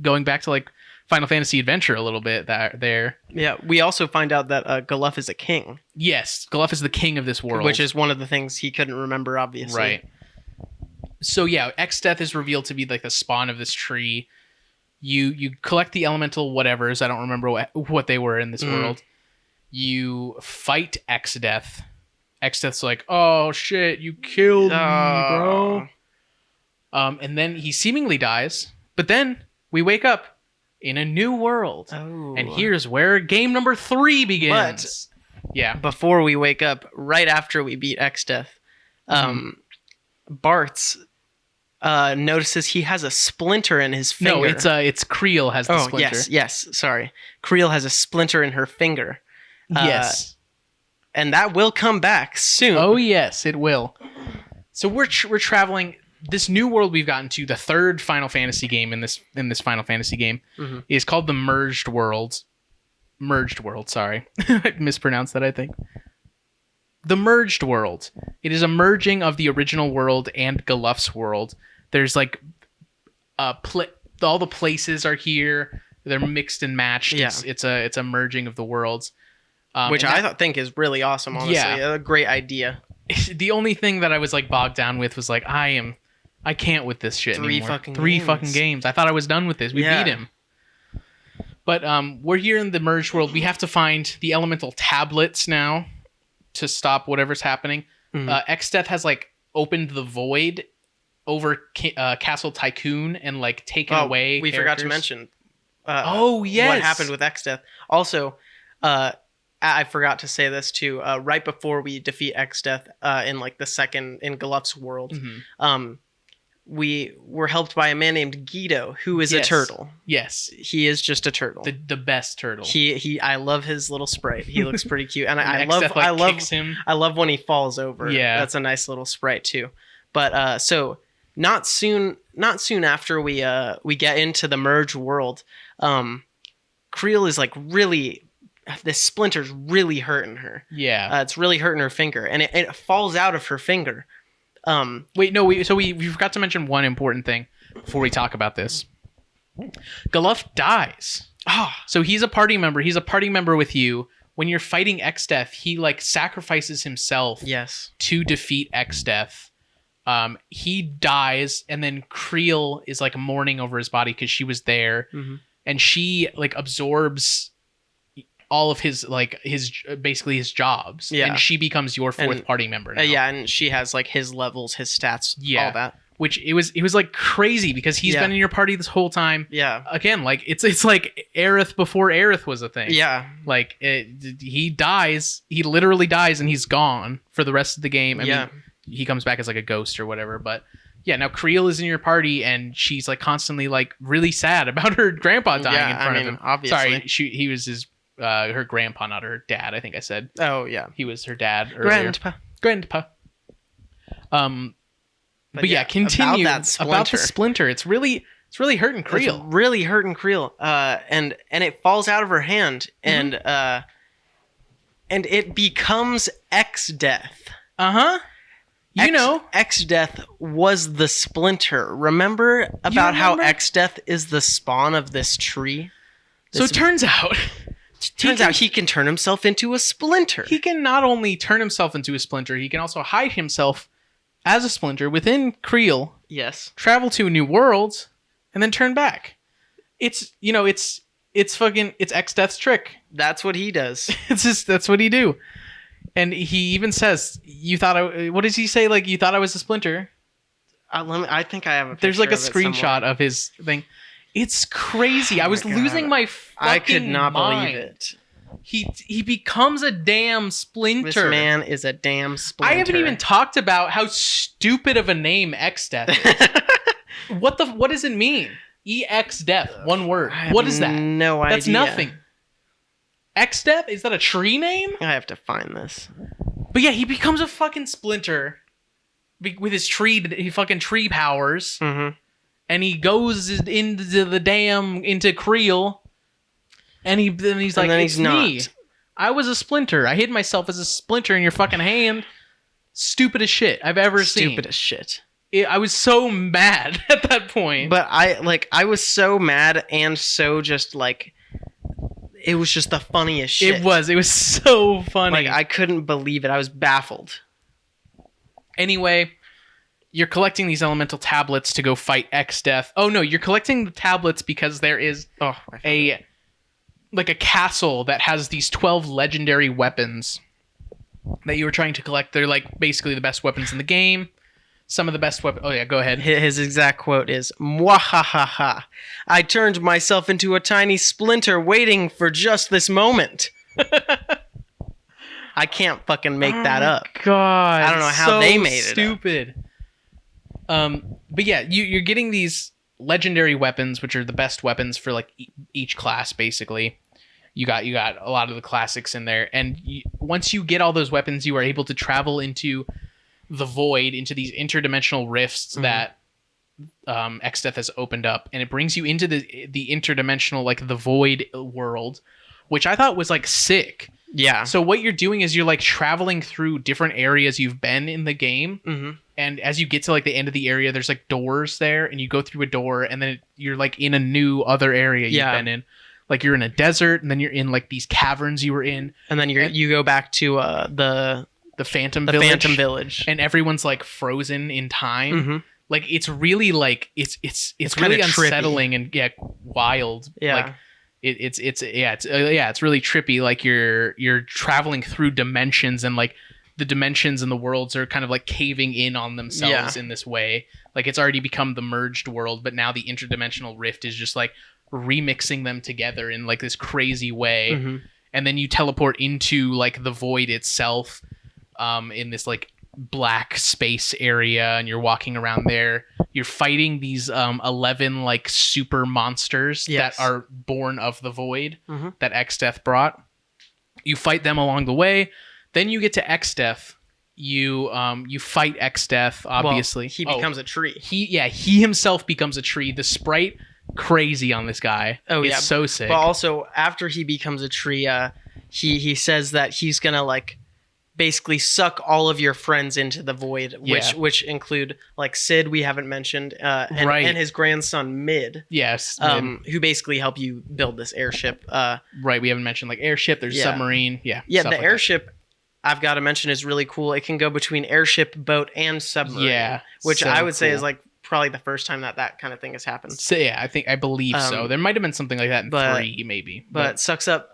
[SPEAKER 1] going back to Final Fantasy Adventure a little bit there.
[SPEAKER 2] Yeah, we also find out that Galuff is a king.
[SPEAKER 1] Yes, Galuff is the king of this world.
[SPEAKER 2] Which is one of the things he couldn't remember, obviously.
[SPEAKER 1] Right. So yeah, X-Death is revealed to be the spawn of this tree. You collect the elemental whatevers. I don't remember what they were in this world. You fight X-Death. X-Death's like, "Oh shit, you killed me, bro." And then he seemingly dies. But then we wake up in a new world.
[SPEAKER 2] Oh.
[SPEAKER 1] And here's where game number 3 begins.
[SPEAKER 2] Before we wake up, right after we beat X-Death, Bartz notices he has a splinter in his finger.
[SPEAKER 1] No, it's Creel has the splinter.
[SPEAKER 2] Yes, sorry. Creel has a splinter in her finger.
[SPEAKER 1] Yes.
[SPEAKER 2] And that will come back soon.
[SPEAKER 1] Oh, yes, it will. So we're traveling... This new world we've gotten to, the 3rd Final Fantasy game in this Final Fantasy game, is called the Merged World. Merged World, sorry. I mispronounced that, I think. The Merged World. It is a merging of the original world and Galuff's world. There's all the places are here. They're mixed and matched.
[SPEAKER 2] Yeah.
[SPEAKER 1] It's a merging of the worlds.
[SPEAKER 2] Which I think is really awesome, honestly. Yeah. A great idea.
[SPEAKER 1] The only thing that I was bogged down with was I can't with this shit anymore. 3 fucking games. I thought I was done with this. We beat him. But we're here in the merged world. We have to find the elemental tablets now to stop whatever's happening. X-Death has opened the void over Castle Tycoon and taken away.
[SPEAKER 2] We forgot to mention.
[SPEAKER 1] Yes.
[SPEAKER 2] What happened with X-Death? Also, I forgot to say this too. Right before we defeat X-Death in the second in Galuff's world, we were helped by a man named Guido, who is a turtle.
[SPEAKER 1] Yes,
[SPEAKER 2] he is just a turtle.
[SPEAKER 1] The best turtle.
[SPEAKER 2] I love his little sprite. He looks pretty cute, and I love when he falls over.
[SPEAKER 1] Yeah,
[SPEAKER 2] that's a nice little sprite too. But so not soon after we get into the merge world, Creel is really. This splinter's really hurting her.
[SPEAKER 1] Yeah.
[SPEAKER 2] It's really hurting her finger. And it falls out of her finger.
[SPEAKER 1] Wait, no, we forgot to mention one important thing before we talk about this. Galuff dies.
[SPEAKER 2] Oh.
[SPEAKER 1] So he's a party member. He's a party member with you when you're fighting X-Death, he like sacrifices himself
[SPEAKER 2] Yes.
[SPEAKER 1] to defeat X-Death. He dies, and then Creel is like mourning over his body because she was there, and she like absorbs all of his basically his jobs, and she becomes your fourth party member now.
[SPEAKER 2] And she has like his levels, his stats, all that.
[SPEAKER 1] Which it was like crazy because he's been in your party this whole time.
[SPEAKER 2] Yeah.
[SPEAKER 1] Again, like it's like Aerith before Aerith was a thing.
[SPEAKER 2] Yeah.
[SPEAKER 1] Like he dies, he literally dies, and he's gone for the rest of the game. I mean, he comes back as like a ghost or whatever, but yeah, now Creel is in your party, and she's like constantly like really sad about her grandpa dying in front of him.
[SPEAKER 2] Obviously.
[SPEAKER 1] Sorry, he was his her grandpa, not her dad. I think I said.
[SPEAKER 2] Oh yeah,
[SPEAKER 1] he was her dad earlier. Grandpa. But yeah, continue about the splinter. It's really hurting Creel.
[SPEAKER 2] It's really hurting Creel. And it falls out of her hand, and it becomes X-Death. X-Death was the splinter. Remember how X-Death is the spawn of this tree?
[SPEAKER 1] So it turns out
[SPEAKER 2] he can turn himself into a splinter.
[SPEAKER 1] He can not only turn himself into a splinter, he can also hide himself as a splinter within Creel.
[SPEAKER 2] Yes.
[SPEAKER 1] Travel to a new world, and then turn back. It's X-Death's trick.
[SPEAKER 2] That's what he does.
[SPEAKER 1] That's what he do. And he even says, what does he say? Like, you thought I was a splinter?
[SPEAKER 2] I think I have a picture.
[SPEAKER 1] There's like a
[SPEAKER 2] of
[SPEAKER 1] screenshot of his thing. It's crazy. I was losing my fucking
[SPEAKER 2] I could not
[SPEAKER 1] mind.
[SPEAKER 2] believe it.
[SPEAKER 1] He becomes a damn splinter.
[SPEAKER 2] This man is a damn splinter.
[SPEAKER 1] I haven't even talked about how stupid of a name X-Death is. What does it mean? EX-Death, one word. What is that?
[SPEAKER 2] No idea.
[SPEAKER 1] That's nothing. X-Death? Is that a tree name?
[SPEAKER 2] I have to find this.
[SPEAKER 1] But yeah, he becomes a fucking splinter with his fucking tree powers.
[SPEAKER 2] Mm-hmm.
[SPEAKER 1] And he goes into Creel. And he's like, it's me. I was a splinter. I hid myself as a splinter in your fucking hand. Stupid as shit I've ever seen.
[SPEAKER 2] Stupid as shit.
[SPEAKER 1] I was so mad at that point.
[SPEAKER 2] But I was so mad and so just like, it was just the funniest shit.
[SPEAKER 1] It was so funny.
[SPEAKER 2] Like, I couldn't believe it. I was baffled.
[SPEAKER 1] Anyway, you're collecting these elemental tablets to go fight X-Death. Oh no, you're collecting the tablets because there is a castle that has these 12 legendary weapons that you were trying to collect. They're like basically the best weapons in the game. Some of the best weapons. Oh yeah, go ahead.
[SPEAKER 2] His exact quote is, "Mwahahaha! I turned myself into a tiny splinter waiting for just this moment." I can't fucking make that up.
[SPEAKER 1] God,
[SPEAKER 2] I don't know how they made it
[SPEAKER 1] stupid. But yeah, you're getting these legendary weapons, which are the best weapons for like each class. Basically, you got a lot of the classics in there, and once you get all those weapons, you are able to travel into the void, into these interdimensional rifts that X-Death has opened up, and it brings you into the interdimensional, like the void world, which I thought was like sick.
[SPEAKER 2] Yeah.
[SPEAKER 1] So what you're doing is you're like traveling through different areas you've been in the game, and as you get to like the end of the area, there's like doors there, and you go through a door, and then you're like in a new other area you've been in. Like you're in a desert, and then you're in like these caverns you were in,
[SPEAKER 2] and then you go back to the
[SPEAKER 1] Phantom
[SPEAKER 2] Village,
[SPEAKER 1] and everyone's like frozen in time. Like it's really like it's really unsettling
[SPEAKER 2] trippy.
[SPEAKER 1] and wild.
[SPEAKER 2] Yeah.
[SPEAKER 1] Like it's really trippy. Like you're traveling through dimensions, and like the dimensions and the worlds are kind of like caving in on themselves in this way. Like it's already become the merged world, but now the interdimensional rift is just like remixing them together in like this crazy way. And then you teleport into like the void itself. In this like black space area, and you're walking around there. You're fighting these 11 like super monsters that are born of the void that X-Death brought. You fight them along the way. Then you get to X-Death. You fight X-Death. Obviously,
[SPEAKER 2] he becomes a tree.
[SPEAKER 1] He himself becomes a tree. The sprite crazy on this guy. It's so sick.
[SPEAKER 2] But also after he becomes a tree, he says that he's gonna like basically suck all of your friends into the void, which include like Sid, we haven't mentioned, and his grandson Mid.
[SPEAKER 1] Yes,
[SPEAKER 2] who basically help you build this airship.
[SPEAKER 1] Right, we haven't mentioned like airship. There's submarine. Yeah.
[SPEAKER 2] The like airship. I've got to mention is really cool. It can go between airship, boat, and submarine. Yeah, which I would say is like probably the first time that kind of thing has happened.
[SPEAKER 1] So yeah, I believe so. There might have been something like that in 3, maybe.
[SPEAKER 2] But sucks up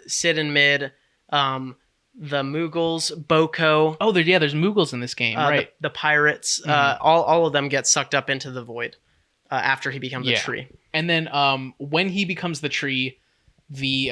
[SPEAKER 2] Sid and Mid. The Mughals, Boko.
[SPEAKER 1] Oh, there's Mughals in this game, right?
[SPEAKER 2] The pirates, all of them get sucked up into the void after he becomes a tree.
[SPEAKER 1] And then when he becomes the tree, the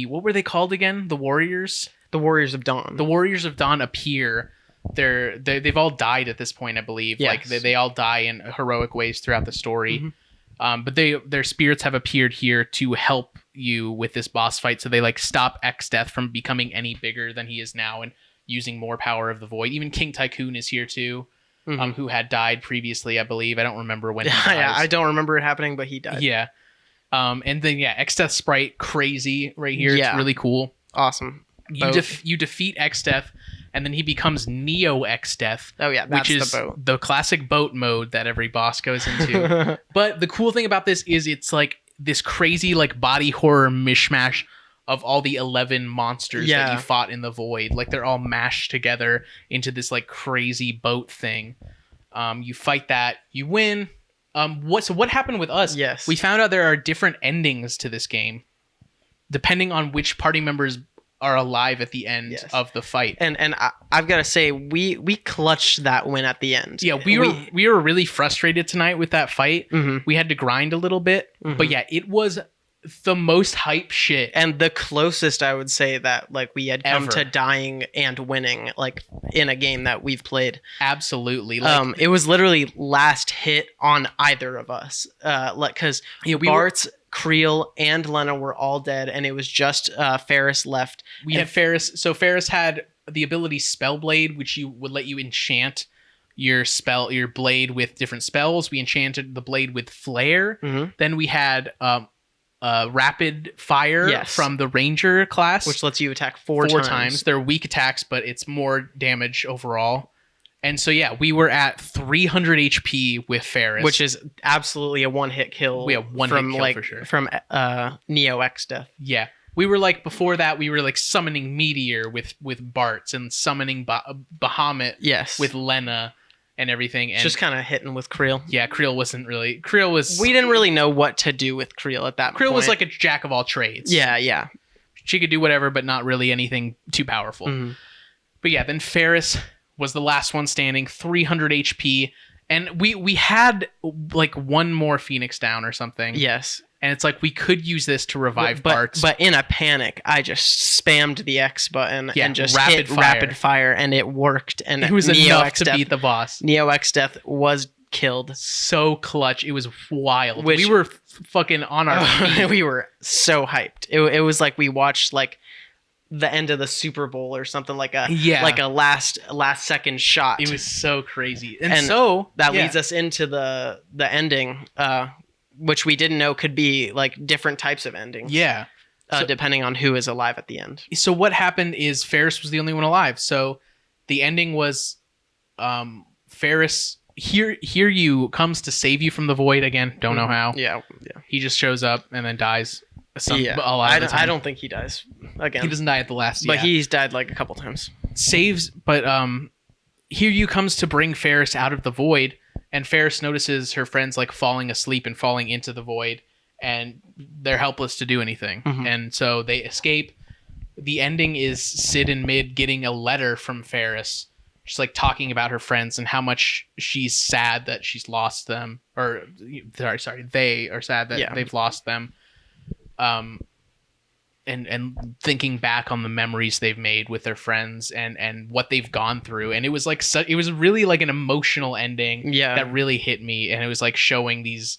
[SPEAKER 1] what were they called again? The Warriors?
[SPEAKER 2] The Warriors of Dawn.
[SPEAKER 1] The Warriors of Dawn appear. They've all died at this point, I believe. Yes. Like they all die in heroic ways throughout the story. But their spirits have appeared here to help you with this boss fight, so they like stop X-Death from becoming any bigger than he is now and using more power of the void. Even King Tycoon is here too, who had died previously, I believe. I don't remember when he dies.
[SPEAKER 2] Yeah, I don't remember it happening, but he died.
[SPEAKER 1] Yeah. And then X-Death sprite, crazy right here. Yeah. It's really cool.
[SPEAKER 2] Awesome.
[SPEAKER 1] You defeat X-Death, and then he becomes Neo X-Death.
[SPEAKER 2] Oh yeah, that's
[SPEAKER 1] which is
[SPEAKER 2] the boat.
[SPEAKER 1] The classic boat mode that every boss goes into. But the cool thing about this is it's like this crazy like body horror mishmash of all the 11 monsters that you fought in the void. Like they're all mashed together into this like crazy boat thing. You fight that, you win. What happened with us?
[SPEAKER 2] Yes.
[SPEAKER 1] We found out there are different endings to this game, depending on which party members are alive at the end of the fight.
[SPEAKER 2] And I've got to say, we clutched that win at the end.
[SPEAKER 1] Yeah, we were really frustrated tonight with that fight. We had to grind a little bit, but yeah, it was the most hype shit.
[SPEAKER 2] And the closest I would say that like we had come to dying and winning like in a game that we've played.
[SPEAKER 1] Absolutely. Like,
[SPEAKER 2] it was literally last hit on either of us. Because Bart's, Creel, and Lena were all dead, and it was just Ferris left.
[SPEAKER 1] We had Ferris. So Ferris had the ability Spellblade, which would let you enchant your blade with different spells. We enchanted the blade with Flare. Then we had Rapid Fire from the Ranger class,
[SPEAKER 2] which lets you attack four times.
[SPEAKER 1] They're weak attacks, but it's more damage overall. And so, we were at 300 HP with Ferris.
[SPEAKER 2] Which is absolutely a one-hit kill.
[SPEAKER 1] One hit kill for sure.
[SPEAKER 2] From Neo X-Death.
[SPEAKER 1] Yeah. We were like, before that, we were like summoning Meteor with Bart's and summoning Bahamut with Lena and everything. And
[SPEAKER 2] just kind of hitting with Creel.
[SPEAKER 1] Yeah, Creel wasn't really... We
[SPEAKER 2] didn't really know what to do with Creel at that point.
[SPEAKER 1] Creel was like a jack of all trades.
[SPEAKER 2] Yeah.
[SPEAKER 1] She could do whatever, but not really anything too powerful. But yeah, then Ferris was the last one standing, 300 HP, and we had like one more Phoenix down or something.
[SPEAKER 2] Yes.
[SPEAKER 1] And it's like we could use this to revive Bart's.
[SPEAKER 2] But in a panic, I just spammed the X button and just hit rapid fire, and it worked. And
[SPEAKER 1] it was enough to beat the boss.
[SPEAKER 2] Neo X-Death was killed.
[SPEAKER 1] So clutch. It was wild. We were fucking on our feet.
[SPEAKER 2] We were so hyped. It was like we watched like the end of the Super Bowl or something, like a last second shot.
[SPEAKER 1] It was so crazy. And so
[SPEAKER 2] that leads us into the ending, which we didn't know could be like different types of endings.
[SPEAKER 1] Yeah.
[SPEAKER 2] Depending on who is alive at the end.
[SPEAKER 1] So what happened is Ferris was the only one alive. So the ending was Ferris Yūkyū comes to save you from the void again. Don't know how.
[SPEAKER 2] Yeah.
[SPEAKER 1] He just shows up and then dies.
[SPEAKER 2] I don't think he dies again.
[SPEAKER 1] He doesn't die at the last,
[SPEAKER 2] but he's died like a couple times.
[SPEAKER 1] Saves, but Yūkyū comes to bring Ferris out of the void, and Ferris notices her friends like falling asleep and falling into the void, and they're helpless to do anything, and so they escape. The ending is Sid and Mid getting a letter from Ferris, just like talking about her friends and how much she's sad that she's lost them, or sorry, they are sad that they've lost them. And thinking back on the memories they've made with their friends and what they've gone through, and it was like it was really like an emotional ending that really hit me, and it was like showing these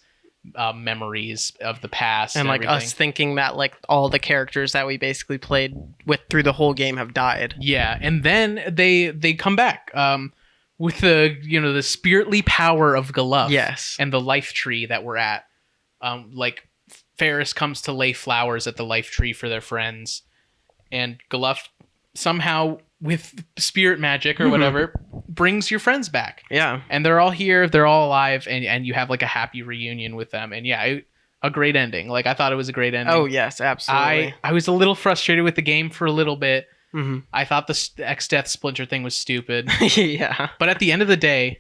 [SPEAKER 1] memories of the past
[SPEAKER 2] and like everything. Us thinking that like all the characters that we basically played with through the whole game have died.
[SPEAKER 1] Yeah, and then they come back with the the spiritly power of Galuf, and the life tree that we're at, like. Ferris comes to lay flowers at the life tree for their friends, and Gluff somehow with spirit magic or whatever brings your friends back.
[SPEAKER 2] Yeah.
[SPEAKER 1] And they're all here, they're all alive, and you have like a happy reunion with them. And yeah, a great ending. Like I thought it was a great ending.
[SPEAKER 2] Oh yes, absolutely.
[SPEAKER 1] I was a little frustrated with the game for a little bit.
[SPEAKER 2] Mm-hmm.
[SPEAKER 1] I thought the X-Death Splinter thing was stupid.
[SPEAKER 2] Yeah.
[SPEAKER 1] But at the end of the day,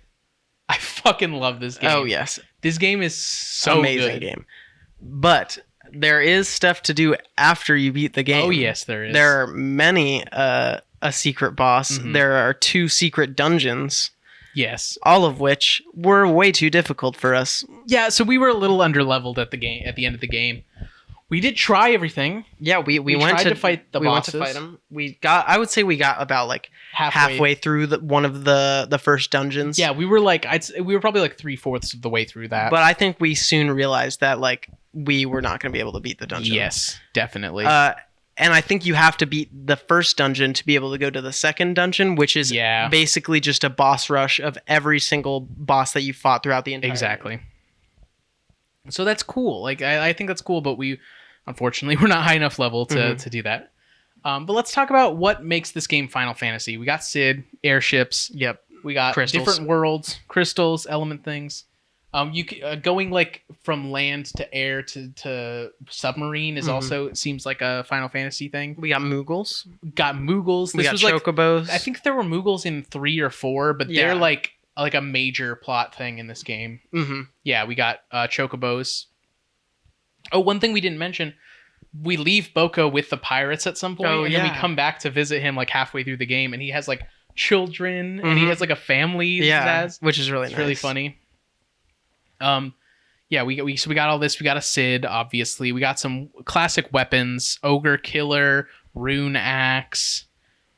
[SPEAKER 1] I fucking love this game.
[SPEAKER 2] Oh yes.
[SPEAKER 1] This game is so
[SPEAKER 2] amazing
[SPEAKER 1] good.
[SPEAKER 2] game. But there is stuff to do after you beat the game.
[SPEAKER 1] Oh yes, there is.
[SPEAKER 2] There are many a secret boss.
[SPEAKER 1] Mhm.
[SPEAKER 2] There are 2 secret dungeons,
[SPEAKER 1] Yes.
[SPEAKER 2] all of which were way too difficult for us.
[SPEAKER 1] Yeah, so we were a little underleveled at the end of the game. We did try everything.
[SPEAKER 2] Yeah, we went
[SPEAKER 1] tried
[SPEAKER 2] to
[SPEAKER 1] to fight the
[SPEAKER 2] we
[SPEAKER 1] bosses.
[SPEAKER 2] went to fight them. I would say we got about like halfway through one of the first dungeons.
[SPEAKER 1] Yeah, we were like we were probably like 3/4 of the way through that.
[SPEAKER 2] But I think we soon realized that like we were not going to be able to beat the dungeon.
[SPEAKER 1] Yes, definitely.
[SPEAKER 2] And I think you have to beat the first dungeon to be able to go to the second dungeon, which is basically just a boss rush of every single boss that you fought throughout the entire
[SPEAKER 1] Exactly. So that's cool. Like I think that's cool, but we unfortunately we're not high enough level to do that. But let's talk about what makes this game Final Fantasy. We got Sid, airships.
[SPEAKER 2] Yep.
[SPEAKER 1] We got
[SPEAKER 2] Crystals.
[SPEAKER 1] different worlds, crystals, element things. Going like from land to air to submarine is also seems like a Final Fantasy thing.
[SPEAKER 2] We got Moogles.
[SPEAKER 1] Got Moogles.
[SPEAKER 2] We
[SPEAKER 1] This
[SPEAKER 2] got
[SPEAKER 1] was like
[SPEAKER 2] Chocobos.
[SPEAKER 1] I think there were Moogles in 3 or 4, but
[SPEAKER 2] Yeah.
[SPEAKER 1] they're like a major plot thing in this game.
[SPEAKER 2] Mm-hmm.
[SPEAKER 1] Yeah, we got Chocobos. Oh, one thing we didn't mention, we leave Boko with the pirates at some point, and then we come back to visit him like halfway through the game, and he has like children, and he has like a family.
[SPEAKER 2] Yeah, which is really nice.
[SPEAKER 1] Really funny. Yeah, we got all this. We got a Sid, obviously. We got some classic weapons: Ogre Killer, Rune Axe.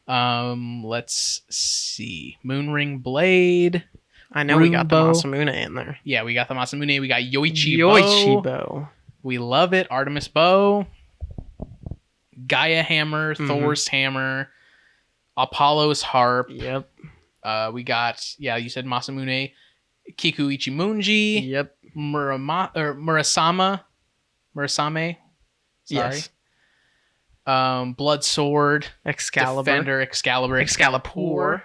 [SPEAKER 1] Let's see, Moonring Blade.
[SPEAKER 2] I know we got the
[SPEAKER 1] Runebow.
[SPEAKER 2] Masamune in there.
[SPEAKER 1] Yeah, we got the Masamune. We got Yoichi. We love it. Artemis Bow, Gaia Hammer, Thor's Hammer, Apollo's Harp.
[SPEAKER 2] Yep.
[SPEAKER 1] We got you said Masamune, Kiku Ichimunji.
[SPEAKER 2] Yep.
[SPEAKER 1] Murasame. Sorry.
[SPEAKER 2] Yes.
[SPEAKER 1] Blood Sword,
[SPEAKER 2] Excalibur.
[SPEAKER 1] Defender, Excalibur,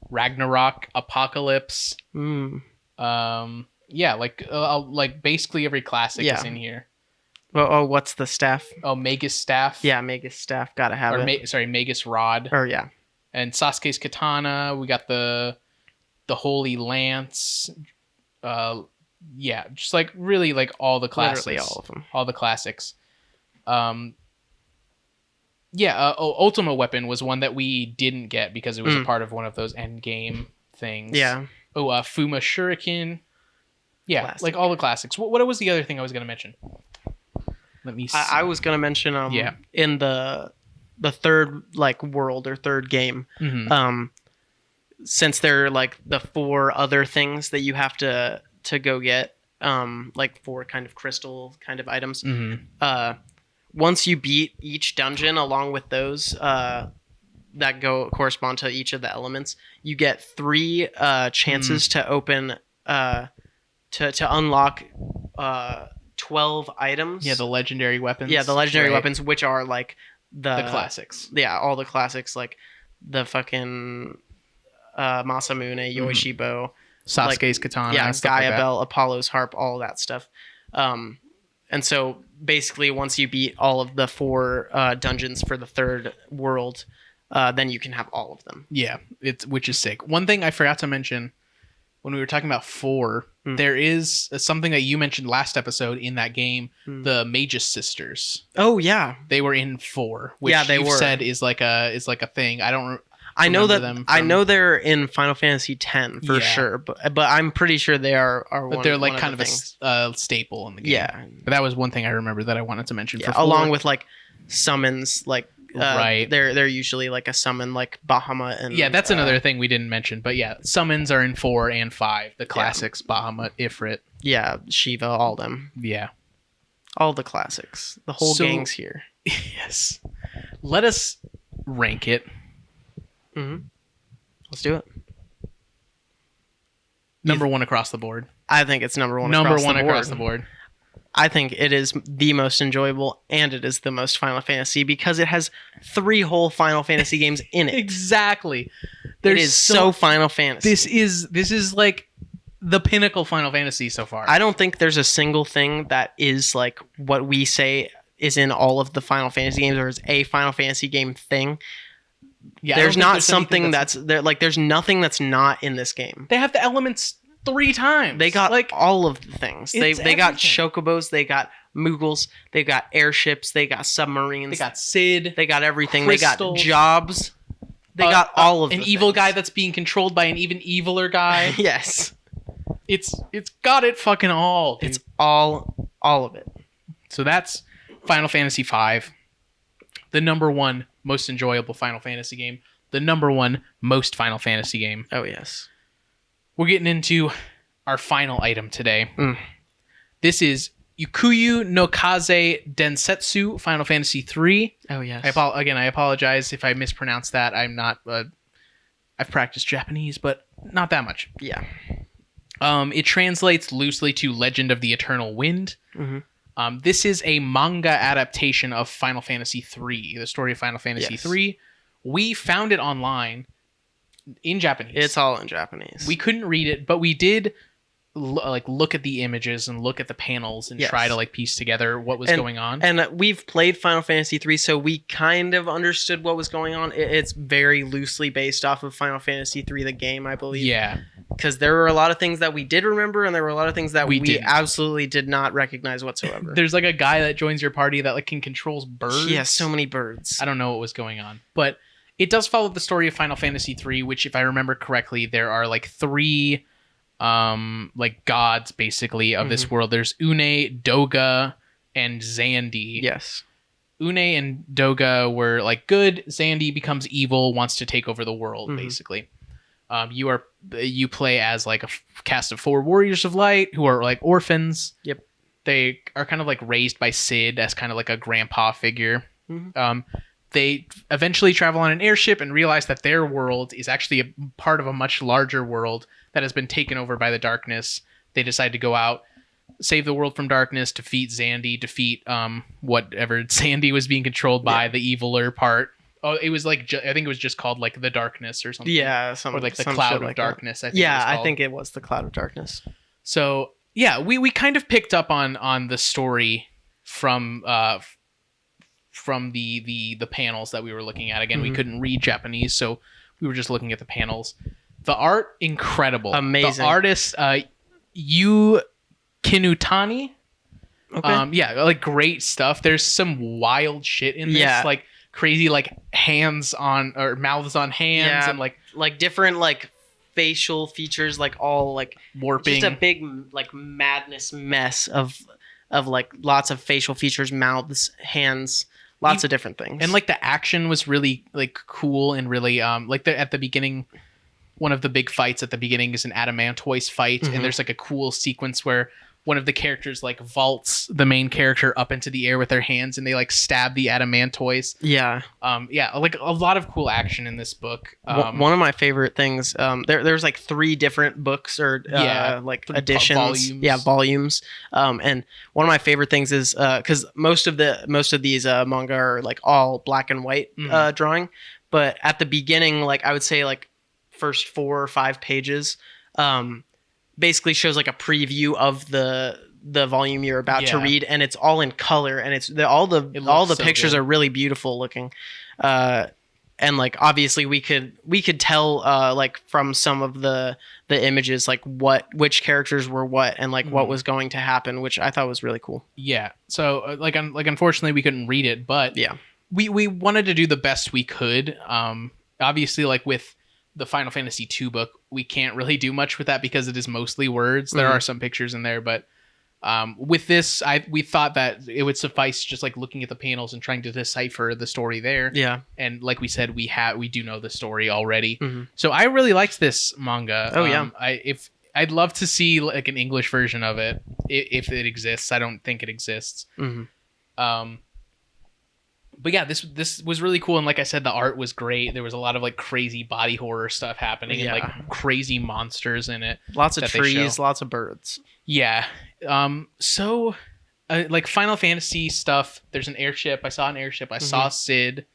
[SPEAKER 1] Ragnarok, Apocalypse. Yeah, like basically every classic is in here.
[SPEAKER 2] Oh, what's the staff?
[SPEAKER 1] Oh, Magus Staff.
[SPEAKER 2] Yeah, Magus staff. Gotta have it.
[SPEAKER 1] Magus Rod.
[SPEAKER 2] Or yeah.
[SPEAKER 1] And Sasuke's Katana. We got the Holy Lance. Just like really like all the classics.
[SPEAKER 2] Literally all of them.
[SPEAKER 1] All the classics. Ultima Weapon was one that we didn't get because it was a part of one of those end game things.
[SPEAKER 2] Yeah.
[SPEAKER 1] Oh, Fuma Shuriken. Yeah,
[SPEAKER 2] Classic.
[SPEAKER 1] like all the classics. What was the other thing I was going to mention? Let me see.
[SPEAKER 2] I was gonna mention in the third like world or third game, since there are like the 4 other things that you have to go get, like 4 kind of crystal kind of items. Once you beat each dungeon along with those that correspond to each of the elements, you get 3 chances to open to unlock 12 items.
[SPEAKER 1] Yeah, the legendary weapons.
[SPEAKER 2] Yeah, the legendary weapons, which are like the
[SPEAKER 1] classics.
[SPEAKER 2] Yeah, all the classics, like the fucking Masamune, Yoichi Bow,
[SPEAKER 1] Sasuke's Katana.
[SPEAKER 2] yeah,
[SPEAKER 1] stuff
[SPEAKER 2] Gaia
[SPEAKER 1] like that.
[SPEAKER 2] Bell, Apollo's Harp, all that stuff. And so basically, once you beat all of the 4 dungeons for the third world, then you can have all of them.
[SPEAKER 1] Yeah, which is sick. One thing I forgot to mention when we were talking about 4, there is something that you mentioned last episode in that game, the Magus Sisters.
[SPEAKER 2] Oh yeah,
[SPEAKER 1] they were in 4, which
[SPEAKER 2] they were.
[SPEAKER 1] Said is like a thing.
[SPEAKER 2] I know that
[SPEAKER 1] them
[SPEAKER 2] I know they're in Final Fantasy X for sure, but I'm pretty sure they are
[SPEAKER 1] but they're like kind of a staple in the game.
[SPEAKER 2] Yeah,
[SPEAKER 1] but that was one thing I remember that I wanted to mention.
[SPEAKER 2] Yeah,
[SPEAKER 1] for 4.
[SPEAKER 2] along with like summons, like
[SPEAKER 1] right.
[SPEAKER 2] They're usually like a summon like Bahamut and
[SPEAKER 1] that's another thing we didn't mention. But yeah, summons are in 4 and 5. The classics, Bahamut, Ifrit.
[SPEAKER 2] Yeah, Shiva, all them.
[SPEAKER 1] Yeah,
[SPEAKER 2] all the classics. The whole gang's here.
[SPEAKER 1] Yes. Let us rank it.
[SPEAKER 2] Let's do it.
[SPEAKER 1] Number 1 across the board.
[SPEAKER 2] I think it's number one.
[SPEAKER 1] Number one across the board.
[SPEAKER 2] I think it is the most enjoyable, and it is the most Final Fantasy because it has 3 whole Final Fantasy games in it.
[SPEAKER 1] Exactly.
[SPEAKER 2] It is so Final Fantasy.
[SPEAKER 1] This is like the pinnacle Final Fantasy so far.
[SPEAKER 2] I don't think there's a single thing that is like what we say is in all of the Final Fantasy games, or is a Final Fantasy game thing.
[SPEAKER 1] Yeah,
[SPEAKER 2] there's not something that's there. Like, there's nothing that's not in this game.
[SPEAKER 1] They have the elements 3 times.
[SPEAKER 2] They got like all of the things. They got
[SPEAKER 1] everything.
[SPEAKER 2] chocobos. They got Moogles. They got airships. They got submarines.
[SPEAKER 1] They got Sid.
[SPEAKER 2] They got everything.
[SPEAKER 1] Crystals.
[SPEAKER 2] They got jobs. They got all of
[SPEAKER 1] an
[SPEAKER 2] the
[SPEAKER 1] evil
[SPEAKER 2] things.
[SPEAKER 1] guy that's being controlled by an even eviler guy.
[SPEAKER 2] Yes,
[SPEAKER 1] it's got it fucking all. Dude.
[SPEAKER 2] it's all of it.
[SPEAKER 1] So that's Final Fantasy V, the number 1 most enjoyable Final Fantasy game, the number 1 most Final Fantasy game.
[SPEAKER 2] Oh yes.
[SPEAKER 1] We're getting into our final item today.
[SPEAKER 2] Mm.
[SPEAKER 1] This is Yūkyū no Kaze Densetsu Final Fantasy III.
[SPEAKER 2] Oh yes.
[SPEAKER 1] I apologize if I mispronounced that. I'm not. I've practiced Japanese, but not that much.
[SPEAKER 2] Yeah.
[SPEAKER 1] It translates loosely to Legend of the Eternal Wind.
[SPEAKER 2] Mm-hmm.
[SPEAKER 1] This is a manga adaptation of Final Fantasy III, the story of Final Fantasy III. We found it online in Japanese.
[SPEAKER 2] It's all in Japanese.
[SPEAKER 1] We couldn't read it, but we did look at the images and look at the panels and try to like piece together what was going on.
[SPEAKER 2] And we've played Final Fantasy 3, so we kind of understood what was going on. It's very loosely based off of Final Fantasy 3, the game, I believe.
[SPEAKER 1] Yeah.
[SPEAKER 2] Because there were a lot of things that we did remember, and there were a lot of things that we
[SPEAKER 1] didn't.
[SPEAKER 2] absolutely did not recognize whatsoever.
[SPEAKER 1] There's like a guy that joins your party that like can controls birds.
[SPEAKER 2] He has so many birds.
[SPEAKER 1] I don't know what was going on, but it does follow the story of Final Fantasy 3, which, if I remember correctly, there are like 3 like gods basically of this world. There's Une, Doga, and Xandi.
[SPEAKER 2] Yes.
[SPEAKER 1] Une and Doga were like good. Xandi becomes evil, wants to take over the world, basically. You play as like a cast of 4 warriors of light who are like orphans.
[SPEAKER 2] Yep.
[SPEAKER 1] They are kind of like raised by Sid as kind of like a grandpa figure. They eventually travel on an airship and realize that their world is actually a part of a much larger world that has been taken over by the darkness. They decide to go out, save the world from darkness, defeat Xandi, defeat whatever Xandi was being controlled by, the eviler part. Oh, it was like I think it was just called like the darkness or something.
[SPEAKER 2] Yeah,
[SPEAKER 1] or like the cloud of darkness. I think
[SPEAKER 2] I think it was the cloud of darkness.
[SPEAKER 1] So yeah, we kind of picked up on the story from the panels that we were looking at. Again, we couldn't read Japanese, so we were just looking at the panels. The art, incredible.
[SPEAKER 2] Amazing.
[SPEAKER 1] The artist, Yu Kinutani.
[SPEAKER 2] Okay.
[SPEAKER 1] Yeah, like great stuff. There's some wild shit in this.
[SPEAKER 2] Yeah.
[SPEAKER 1] Like crazy like hands on or mouths on hands and like
[SPEAKER 2] different like facial features, like all like
[SPEAKER 1] warping.
[SPEAKER 2] Just a big like madness mess of like lots of facial features, mouths, hands, lots of different things.
[SPEAKER 1] And like the action was really like cool and really like at the beginning, one of the big fights at the beginning is an Adamantoise fight, and there's like a cool sequence where one of the characters like vaults the main character up into the air with their hands, and they like stab the Adamantoise.
[SPEAKER 2] Yeah.
[SPEAKER 1] Like a lot of cool action in this book.
[SPEAKER 2] One of my favorite things. There's like 3 different books or like editions.
[SPEAKER 1] Volumes.
[SPEAKER 2] Volumes. And one of my favorite things is because most of these manga are like all black and white drawing, but at the beginning, like I would say like first 4 or 5 pages, basically shows like a preview of the volume you're about to read, and it's all in color, and it's all the pictures are really beautiful looking, and like obviously we could tell like from some of the images like which characters were what and like what was going to happen, which I thought was really cool.
[SPEAKER 1] Yeah. So like unfortunately we couldn't read it, but
[SPEAKER 2] yeah,
[SPEAKER 1] we wanted to do the best we could. Obviously, like with the Final Fantasy II book, we can't really do much with that because it is mostly words. There are some pictures in there, but with this, we thought that it would suffice just like looking at the panels and trying to decipher the story there.
[SPEAKER 2] Yeah.
[SPEAKER 1] And like we said, we do know the story already. So I really liked this manga.
[SPEAKER 2] Oh yeah.
[SPEAKER 1] I'd love to see like an English version of it if it exists. I don't think it exists. But yeah, this was really cool, and like I said, the art was great. There was a lot of like crazy body horror stuff happening, and like crazy monsters in it.
[SPEAKER 2] Lots of trees, lots of birds.
[SPEAKER 1] Yeah. So like Final Fantasy stuff. There's an airship. I saw an airship. I saw Sid.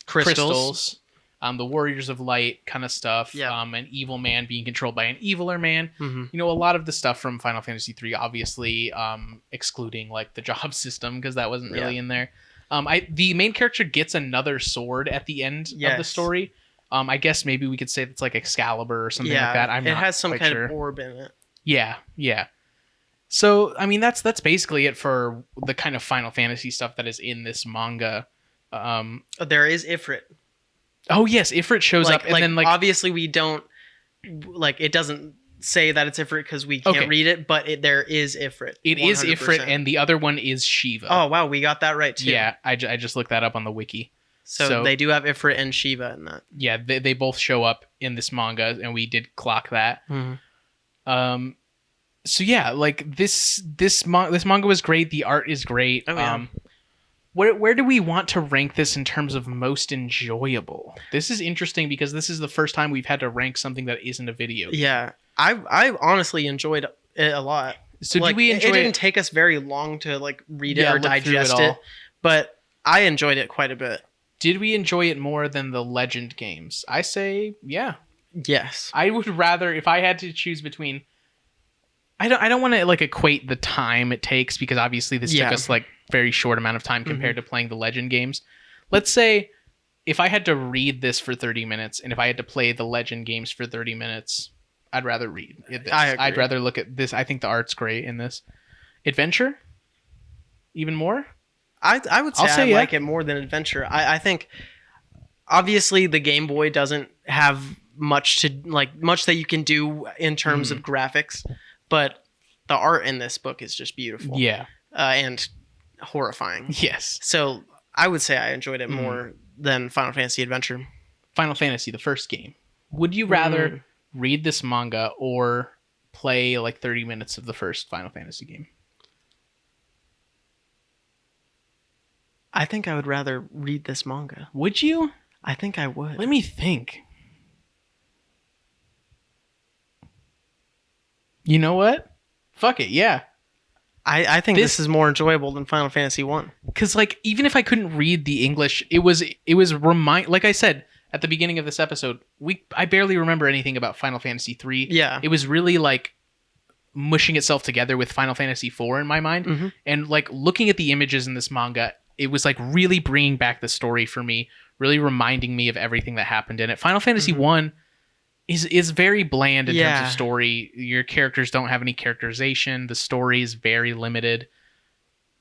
[SPEAKER 1] Crystals. The Warriors of Light kind of stuff.
[SPEAKER 2] Yeah.
[SPEAKER 1] An evil man being controlled by an eviler man. You know, a lot of the stuff from Final Fantasy 3, obviously, excluding like the job system because that wasn't really in there. The main character gets another sword at the end of the story. I guess maybe we could say it's like Excalibur or something like that.
[SPEAKER 2] It has some kind of orb in it.
[SPEAKER 1] Yeah. So, I mean, that's basically it for the kind of Final Fantasy stuff that is in this manga.
[SPEAKER 2] There is Ifrit.
[SPEAKER 1] Oh, yes, Ifrit shows up. And then, like,
[SPEAKER 2] obviously we don't, like, it doesn't say that it's Ifrit because we can't read it, but there is Ifrit.
[SPEAKER 1] It 100%. Is Ifrit, and the other one is Shiva.
[SPEAKER 2] Oh, wow, we got that right, too.
[SPEAKER 1] Yeah, I just looked that up on the wiki.
[SPEAKER 2] So they do have Ifrit and Shiva in that.
[SPEAKER 1] Yeah, they both show up in this manga, and we did clock that. So yeah, like this manga was great. The art is great.
[SPEAKER 2] Oh, yeah.
[SPEAKER 1] Where do we want to rank this in terms of most enjoyable? This is interesting because this is the first time we've had to rank something that isn't a video game.
[SPEAKER 2] Yeah, I honestly enjoyed it a lot.
[SPEAKER 1] So
[SPEAKER 2] like,
[SPEAKER 1] did we enjoy
[SPEAKER 2] it? Didn't take us very long to like read it or digest it, but I enjoyed it quite a bit.
[SPEAKER 1] Did we enjoy it more than the Legend games? I say, yeah.
[SPEAKER 2] Yes.
[SPEAKER 1] I would rather, if I had to choose between, I don't want to like equate the time it takes because obviously this took us like very short amount of time compared to playing the Legend games. Let's say if I had to read this for 30 minutes and if I had to play the Legend games for 30 minutes, I'd rather read this. I'd rather look at this. I think the art's great in this. Adventure? Even more?
[SPEAKER 2] I would say I like it more than Adventure. I think obviously the Game Boy doesn't have much that you can do in terms of graphics, but the art in this book is just beautiful.
[SPEAKER 1] Yeah.
[SPEAKER 2] And horrifying.
[SPEAKER 1] Yes.
[SPEAKER 2] So I would say I enjoyed it more than Final Fantasy Adventure.
[SPEAKER 1] Final Fantasy, the first game. Would you rather read this manga or play like 30 minutes of the first Final Fantasy game?
[SPEAKER 2] I think I would rather read this manga.
[SPEAKER 1] Would you?
[SPEAKER 2] I think I would.
[SPEAKER 1] Let me think. You know what? Fuck it, yeah.
[SPEAKER 2] I think this is more enjoyable than Final Fantasy 1.
[SPEAKER 1] Because, like, even if I couldn't read the English, it was like I said at the beginning of this episode, I barely remember anything about Final Fantasy 3.
[SPEAKER 2] Yeah.
[SPEAKER 1] It was really, like, mushing itself together with Final Fantasy 4 in my mind. And, like, looking at the images in this manga, it was like really bringing back the story for me, really reminding me of everything that happened in it. Final Fantasy 1 is very bland in terms of story. Your characters don't have any characterization. The story is very limited.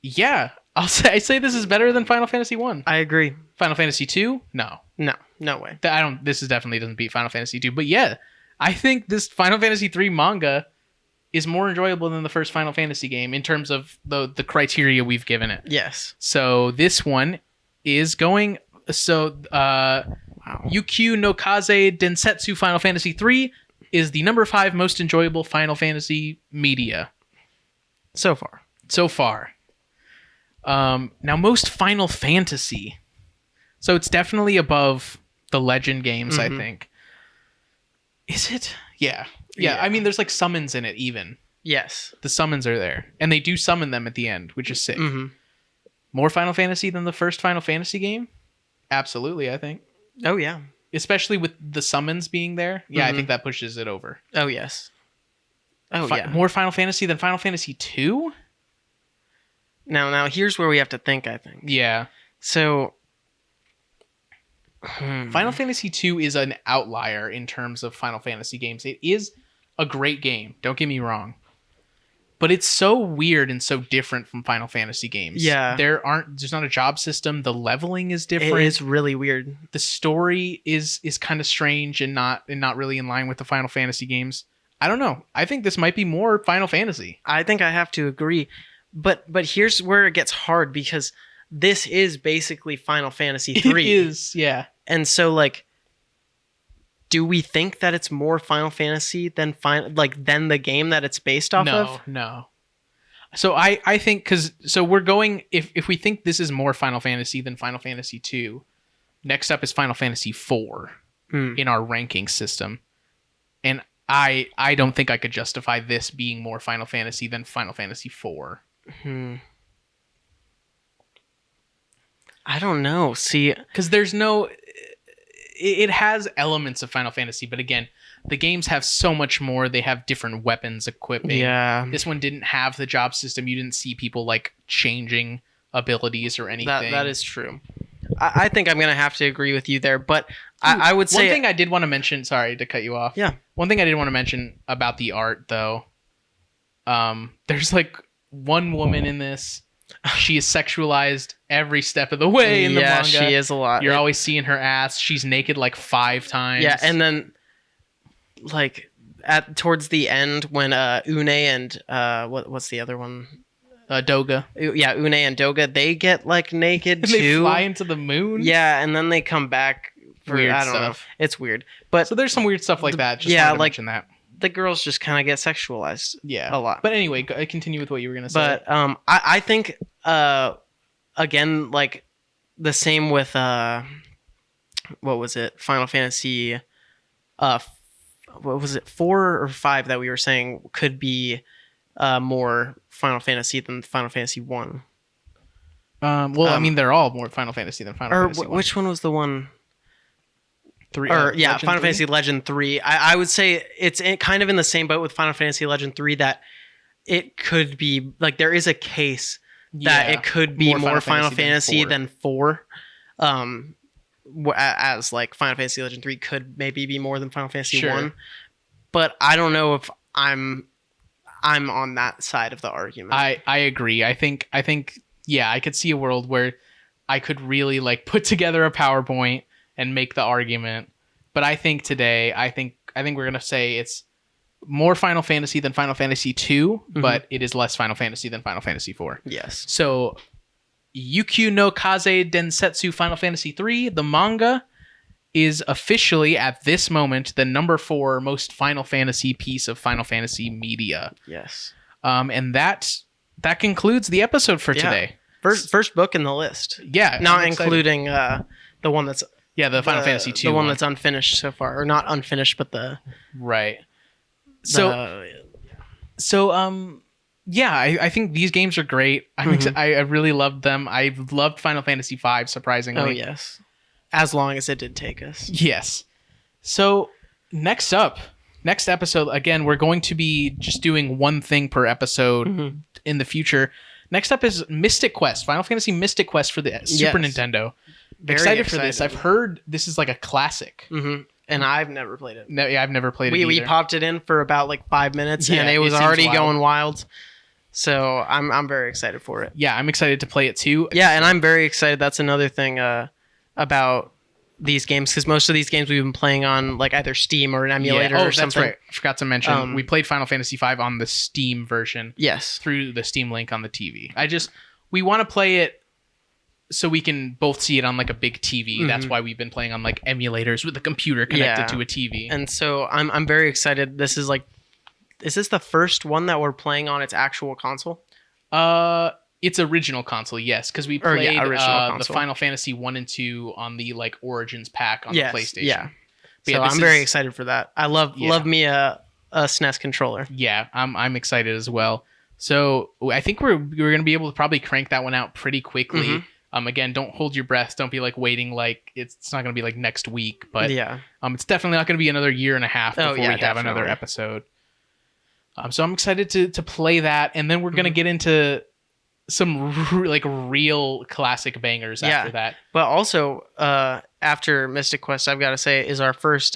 [SPEAKER 1] Yeah, I say this is better than Final Fantasy 1.
[SPEAKER 2] I agree.
[SPEAKER 1] Final Fantasy 2? No way. This definitely doesn't beat Final Fantasy 2, but yeah, I think this Final Fantasy 3 manga is more enjoyable than the first Final Fantasy game in terms of the criteria we've given it.
[SPEAKER 2] Yes.
[SPEAKER 1] So this one is going... Yūkyū no Kaze Densetsu Final Fantasy 3 is the number 5 most enjoyable Final Fantasy media.
[SPEAKER 2] So far.
[SPEAKER 1] Now, most Final Fantasy. So it's definitely above the Legend games, I think. Is it? Yeah. I mean, there's like summons in it even.
[SPEAKER 2] Yes.
[SPEAKER 1] The summons are there. And they do summon them at the end, which is sick. More Final Fantasy than the first Final Fantasy game? Absolutely, I think.
[SPEAKER 2] Oh, yeah.
[SPEAKER 1] Especially with the summons being there. Yeah, I think that pushes it over.
[SPEAKER 2] Oh, yes. Yeah.
[SPEAKER 1] More Final Fantasy than Final Fantasy 2?
[SPEAKER 2] Now, here's where we have to think, I think.
[SPEAKER 1] Yeah.
[SPEAKER 2] So...
[SPEAKER 1] Final Fantasy 2 is an outlier in terms of Final Fantasy games. It is a great game. Don't get me wrong. But it's so weird and so different from Final Fantasy games.
[SPEAKER 2] Yeah.
[SPEAKER 1] There's not a job system. The leveling is different.
[SPEAKER 2] It is really weird.
[SPEAKER 1] The story is kind of strange and not really in line with the Final Fantasy games. I don't know. I think this might be more Final Fantasy.
[SPEAKER 2] I think I have to agree. But here's where it gets hard because this is basically Final Fantasy 3.
[SPEAKER 1] It is, yeah.
[SPEAKER 2] And so like do we think that it's more Final Fantasy than the game that it's based off of?
[SPEAKER 1] No. So I think we're going if we think this is more Final Fantasy than Final Fantasy 2, next up is Final Fantasy 4 in our ranking system. And I don't think I could justify this being more Final Fantasy than Final Fantasy 4.
[SPEAKER 2] I don't know. See,
[SPEAKER 1] because there's no. It has elements of Final Fantasy, but again, the games have so much more. They have different weapons equipping.
[SPEAKER 2] yeah,
[SPEAKER 1] This one didn't have the job system. You didn't see people like changing abilities or anything.
[SPEAKER 2] that is true. I think I'm gonna have to agree with you there, but I would say
[SPEAKER 1] one thing I did want to mention. Sorry to cut you off.
[SPEAKER 2] Yeah.
[SPEAKER 1] One thing I did want to mention about the art, though. There's like one woman in this. She is sexualized every step of the way in the manga.
[SPEAKER 2] she is a lot.
[SPEAKER 1] You're always seeing her ass. She's naked like 5 times.
[SPEAKER 2] Yeah, and then like towards the end when Une and what's the other one?
[SPEAKER 1] Doga.
[SPEAKER 2] Yeah, Une and Doga, they get like naked
[SPEAKER 1] And
[SPEAKER 2] too.
[SPEAKER 1] they fly into the moon.
[SPEAKER 2] Yeah, and then they come back for
[SPEAKER 1] Weird
[SPEAKER 2] I don't know.
[SPEAKER 1] stuff.
[SPEAKER 2] It's weird. But
[SPEAKER 1] So there's some weird stuff like that. Just
[SPEAKER 2] yeah,
[SPEAKER 1] wanted to
[SPEAKER 2] like-
[SPEAKER 1] mention that.
[SPEAKER 2] the girls just kind of get sexualized
[SPEAKER 1] Yeah.
[SPEAKER 2] a lot.
[SPEAKER 1] But anyway, continue with what you were gonna say.
[SPEAKER 2] But I think again, like the same with what was it? Final Fantasy what was it, 4 or 5 that we were saying could be more Final Fantasy than Final Fantasy 1.
[SPEAKER 1] I mean, they're all more Final Fantasy than Final
[SPEAKER 2] Or
[SPEAKER 1] Fantasy 1.
[SPEAKER 2] which one was the one?
[SPEAKER 1] 3?
[SPEAKER 2] Or yeah,
[SPEAKER 1] Legend
[SPEAKER 2] Final
[SPEAKER 1] 3?
[SPEAKER 2] Fantasy Legend 3. I would say it's kind of in the same boat with Final Fantasy Legend 3 that it could be like there is a case that
[SPEAKER 1] Yeah.
[SPEAKER 2] it could be more Final
[SPEAKER 1] Fantasy
[SPEAKER 2] Fantasy than 4. As like Final Fantasy Legend 3 could maybe be more than Final Fantasy
[SPEAKER 1] Sure.
[SPEAKER 2] 1. But I don't know if I'm on that side of the argument.
[SPEAKER 1] I agree. I think yeah, I could see a world where I could really like put together a PowerPoint and make the argument. But I think today, I think we're gonna say it's more Final Fantasy than Final Fantasy 2, but it is less Final Fantasy than Final Fantasy 4.
[SPEAKER 2] Yes.
[SPEAKER 1] So, Yūkyū no Kaze Densetsu Final Fantasy 3, the manga, is officially at this moment the number 4 most Final Fantasy piece of Final Fantasy media.
[SPEAKER 2] Yes.
[SPEAKER 1] And that concludes the episode for
[SPEAKER 2] Yeah.
[SPEAKER 1] today.
[SPEAKER 2] First book in the list.
[SPEAKER 1] Yeah,
[SPEAKER 2] Not
[SPEAKER 1] I'm excited.
[SPEAKER 2] including the one that's
[SPEAKER 1] the Final Fantasy 2
[SPEAKER 2] the one that's unfinished so far, or not unfinished, but the
[SPEAKER 1] right. So yeah, I think these games are great. I really loved them. I loved Final Fantasy V, surprisingly.
[SPEAKER 2] oh yes, as long as it did take us.
[SPEAKER 1] Yes. So next episode, again, we're going to be just doing one thing per episode in the future. Next up is Mystic Quest, Final Fantasy Mystic Quest for the Super Nintendo.
[SPEAKER 2] Very
[SPEAKER 1] Excited for this. I've heard this is like a classic.
[SPEAKER 2] And I've never played it.
[SPEAKER 1] No, yeah, I've never played it
[SPEAKER 2] We
[SPEAKER 1] either.
[SPEAKER 2] popped it in for about like 5 minutes,
[SPEAKER 1] Yeah,
[SPEAKER 2] and it was
[SPEAKER 1] it seems
[SPEAKER 2] already
[SPEAKER 1] wild.
[SPEAKER 2] going wild. So I'm very excited for it.
[SPEAKER 1] Yeah, I'm excited to play it too.
[SPEAKER 2] Yeah, and I'm very excited. That's another thing about these games, because most of these games we've been playing on like either Steam or an emulator or something.
[SPEAKER 1] That's right. I forgot to mention, we played Final Fantasy V on the Steam version
[SPEAKER 2] Yes.
[SPEAKER 1] through the Steam link on the TV. We want to play it so we can both see it on like a big TV. That's why we've been playing on like emulators with the computer connected to a TV.
[SPEAKER 2] And so I'm very excited. Is this the first one that we're playing on its actual console?
[SPEAKER 1] Its original console, yes, because we played
[SPEAKER 2] original
[SPEAKER 1] the
[SPEAKER 2] console.
[SPEAKER 1] Final Fantasy 1 and 2 on the like Origins pack on the PlayStation.
[SPEAKER 2] Yeah.
[SPEAKER 1] But
[SPEAKER 2] So
[SPEAKER 1] yeah, this
[SPEAKER 2] I'm very
[SPEAKER 1] is-
[SPEAKER 2] excited for that. I love me a SNES controller.
[SPEAKER 1] Yeah, I'm excited as well. So I think we're going to be able to probably crank that one out pretty quickly. Again, don't hold your breath. Don't be like waiting like it's not going to be like next week, but
[SPEAKER 2] Yeah.
[SPEAKER 1] it's definitely not going to be another year and a half before we have
[SPEAKER 2] definitely.
[SPEAKER 1] another episode. So I'm excited to play that, and then we're going to get into some like real classic bangers after that.
[SPEAKER 2] But also, after Mystic Quest, I've got to say, is our first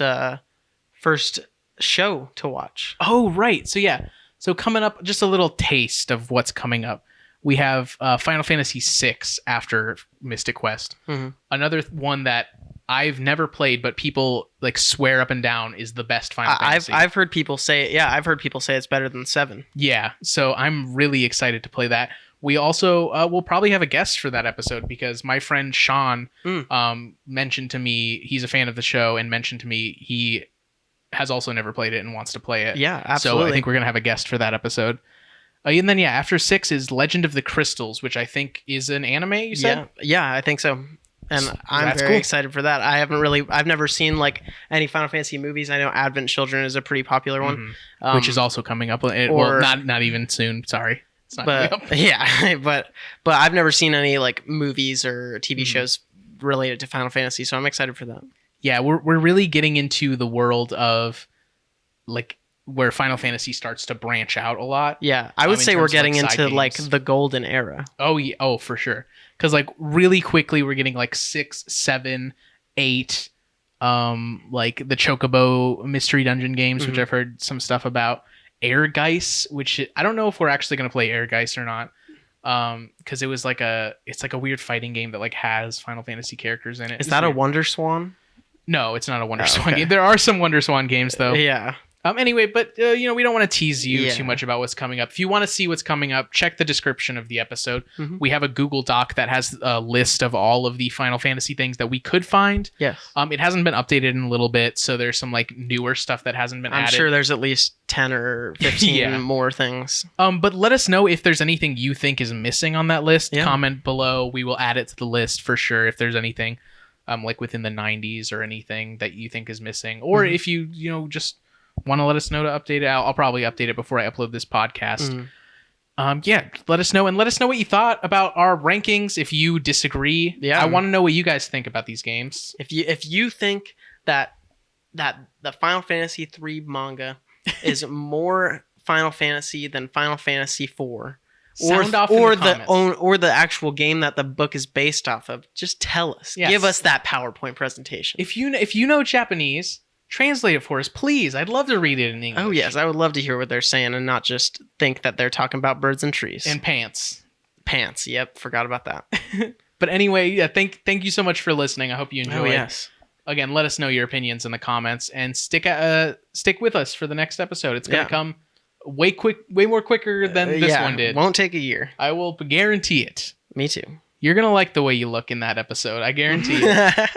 [SPEAKER 2] show to watch.
[SPEAKER 1] Oh, right. So yeah. So coming up, just a little taste of what's coming up. We have Final Fantasy VI after Mystic Quest. Another one that I've never played, but people like swear up and down is the best Final Fantasy.
[SPEAKER 2] I've heard people say, I've heard people say it's better than 7.
[SPEAKER 1] Yeah. So I'm really excited to play that. We also will probably have a guest for that episode because my friend Sean mentioned to me, he's a fan of the show, and mentioned to me he has also never played it and wants to play it.
[SPEAKER 2] Yeah, absolutely.
[SPEAKER 1] So I think we're going to have a guest for that episode. And then, after 6 is Legend of the Crystals, which I think is an anime, you said?
[SPEAKER 2] Yeah, I think so. And I'm
[SPEAKER 1] That's
[SPEAKER 2] very
[SPEAKER 1] cool.
[SPEAKER 2] excited for that. I've never seen like any Final Fantasy movies. I know Advent Children is a pretty popular one.
[SPEAKER 1] Which is also coming up. Well, not even soon. Sorry. It's not gonna be up.
[SPEAKER 2] But yeah, but I've never seen any like movies or TV shows related to Final Fantasy, so I'm excited for that.
[SPEAKER 1] Yeah, we're really getting into the world of like where Final Fantasy starts to branch out a lot.
[SPEAKER 2] Yeah, I would
[SPEAKER 1] in
[SPEAKER 2] say we're
[SPEAKER 1] terms of,
[SPEAKER 2] getting
[SPEAKER 1] like, side
[SPEAKER 2] into like
[SPEAKER 1] games.
[SPEAKER 2] the golden era.
[SPEAKER 1] Oh yeah, oh for sure. Because like really quickly we're getting like 6, 7, 8, like the Chocobo Mystery Dungeon games, which I've heard some stuff about. Airgeist, which I don't know if we're actually gonna play Airgeist or not. Because it's like a weird fighting game that like has Final Fantasy characters in it.
[SPEAKER 2] Is
[SPEAKER 1] It's
[SPEAKER 2] that a
[SPEAKER 1] weird.
[SPEAKER 2] Wonder Swan?
[SPEAKER 1] No, it's not a Wonder
[SPEAKER 2] Oh,
[SPEAKER 1] Swan
[SPEAKER 2] okay.
[SPEAKER 1] game. There are some Wonder Swan games though.
[SPEAKER 2] Yeah.
[SPEAKER 1] Anyway, but we don't want to tease you
[SPEAKER 2] Yeah.
[SPEAKER 1] too much about what's coming up. If you want to see what's coming up, check the description of the episode.
[SPEAKER 2] Mhm.
[SPEAKER 1] We have a Google Doc that has a list of all of the Final Fantasy things that we could find.
[SPEAKER 2] Yes.
[SPEAKER 1] It hasn't been updated in a little bit, so there's some like newer stuff that hasn't been
[SPEAKER 2] I'm
[SPEAKER 1] added.
[SPEAKER 2] sure there's at least 10 or 15
[SPEAKER 1] Yeah.
[SPEAKER 2] more things.
[SPEAKER 1] But let us know if there's anything you think is missing on that list.
[SPEAKER 2] Yeah.
[SPEAKER 1] Comment below. We will add it to the list for sure if there's anything like within the 90s or anything that you think is missing. Or if you just want to let us know to update it, I'll probably update it before I upload this podcast. Yeah, let us know, and let us know what you thought about our rankings. If you disagree,
[SPEAKER 2] Yeah.
[SPEAKER 1] I want to know what you guys think about these games.
[SPEAKER 2] If you think that the Final Fantasy 3 manga is more Final Fantasy than Final Fantasy 4,
[SPEAKER 1] Sound off in the comments.
[SPEAKER 2] or the actual game that the book is based off of, just tell us.
[SPEAKER 1] Yes.
[SPEAKER 2] Give us that PowerPoint presentation.
[SPEAKER 1] If you know Japanese, translate it for us, please. I'd love to read it in English.
[SPEAKER 2] Oh yes, I would love to hear what they're saying and not just think that they're talking about birds and trees.
[SPEAKER 1] And pants.
[SPEAKER 2] Pants. Yep, forgot about that.
[SPEAKER 1] But anyway, yeah, thank you so much for listening. I hope you enjoyed.
[SPEAKER 2] Oh yes.
[SPEAKER 1] Again, let us know your opinions in the comments and stick with us for the next episode. It's gonna
[SPEAKER 2] Yeah.
[SPEAKER 1] come way more quicker than this
[SPEAKER 2] Yeah,
[SPEAKER 1] one did.
[SPEAKER 2] Won't take a year.
[SPEAKER 1] I will guarantee it.
[SPEAKER 2] Me too.
[SPEAKER 1] You're gonna like the way you look in that episode. I guarantee it.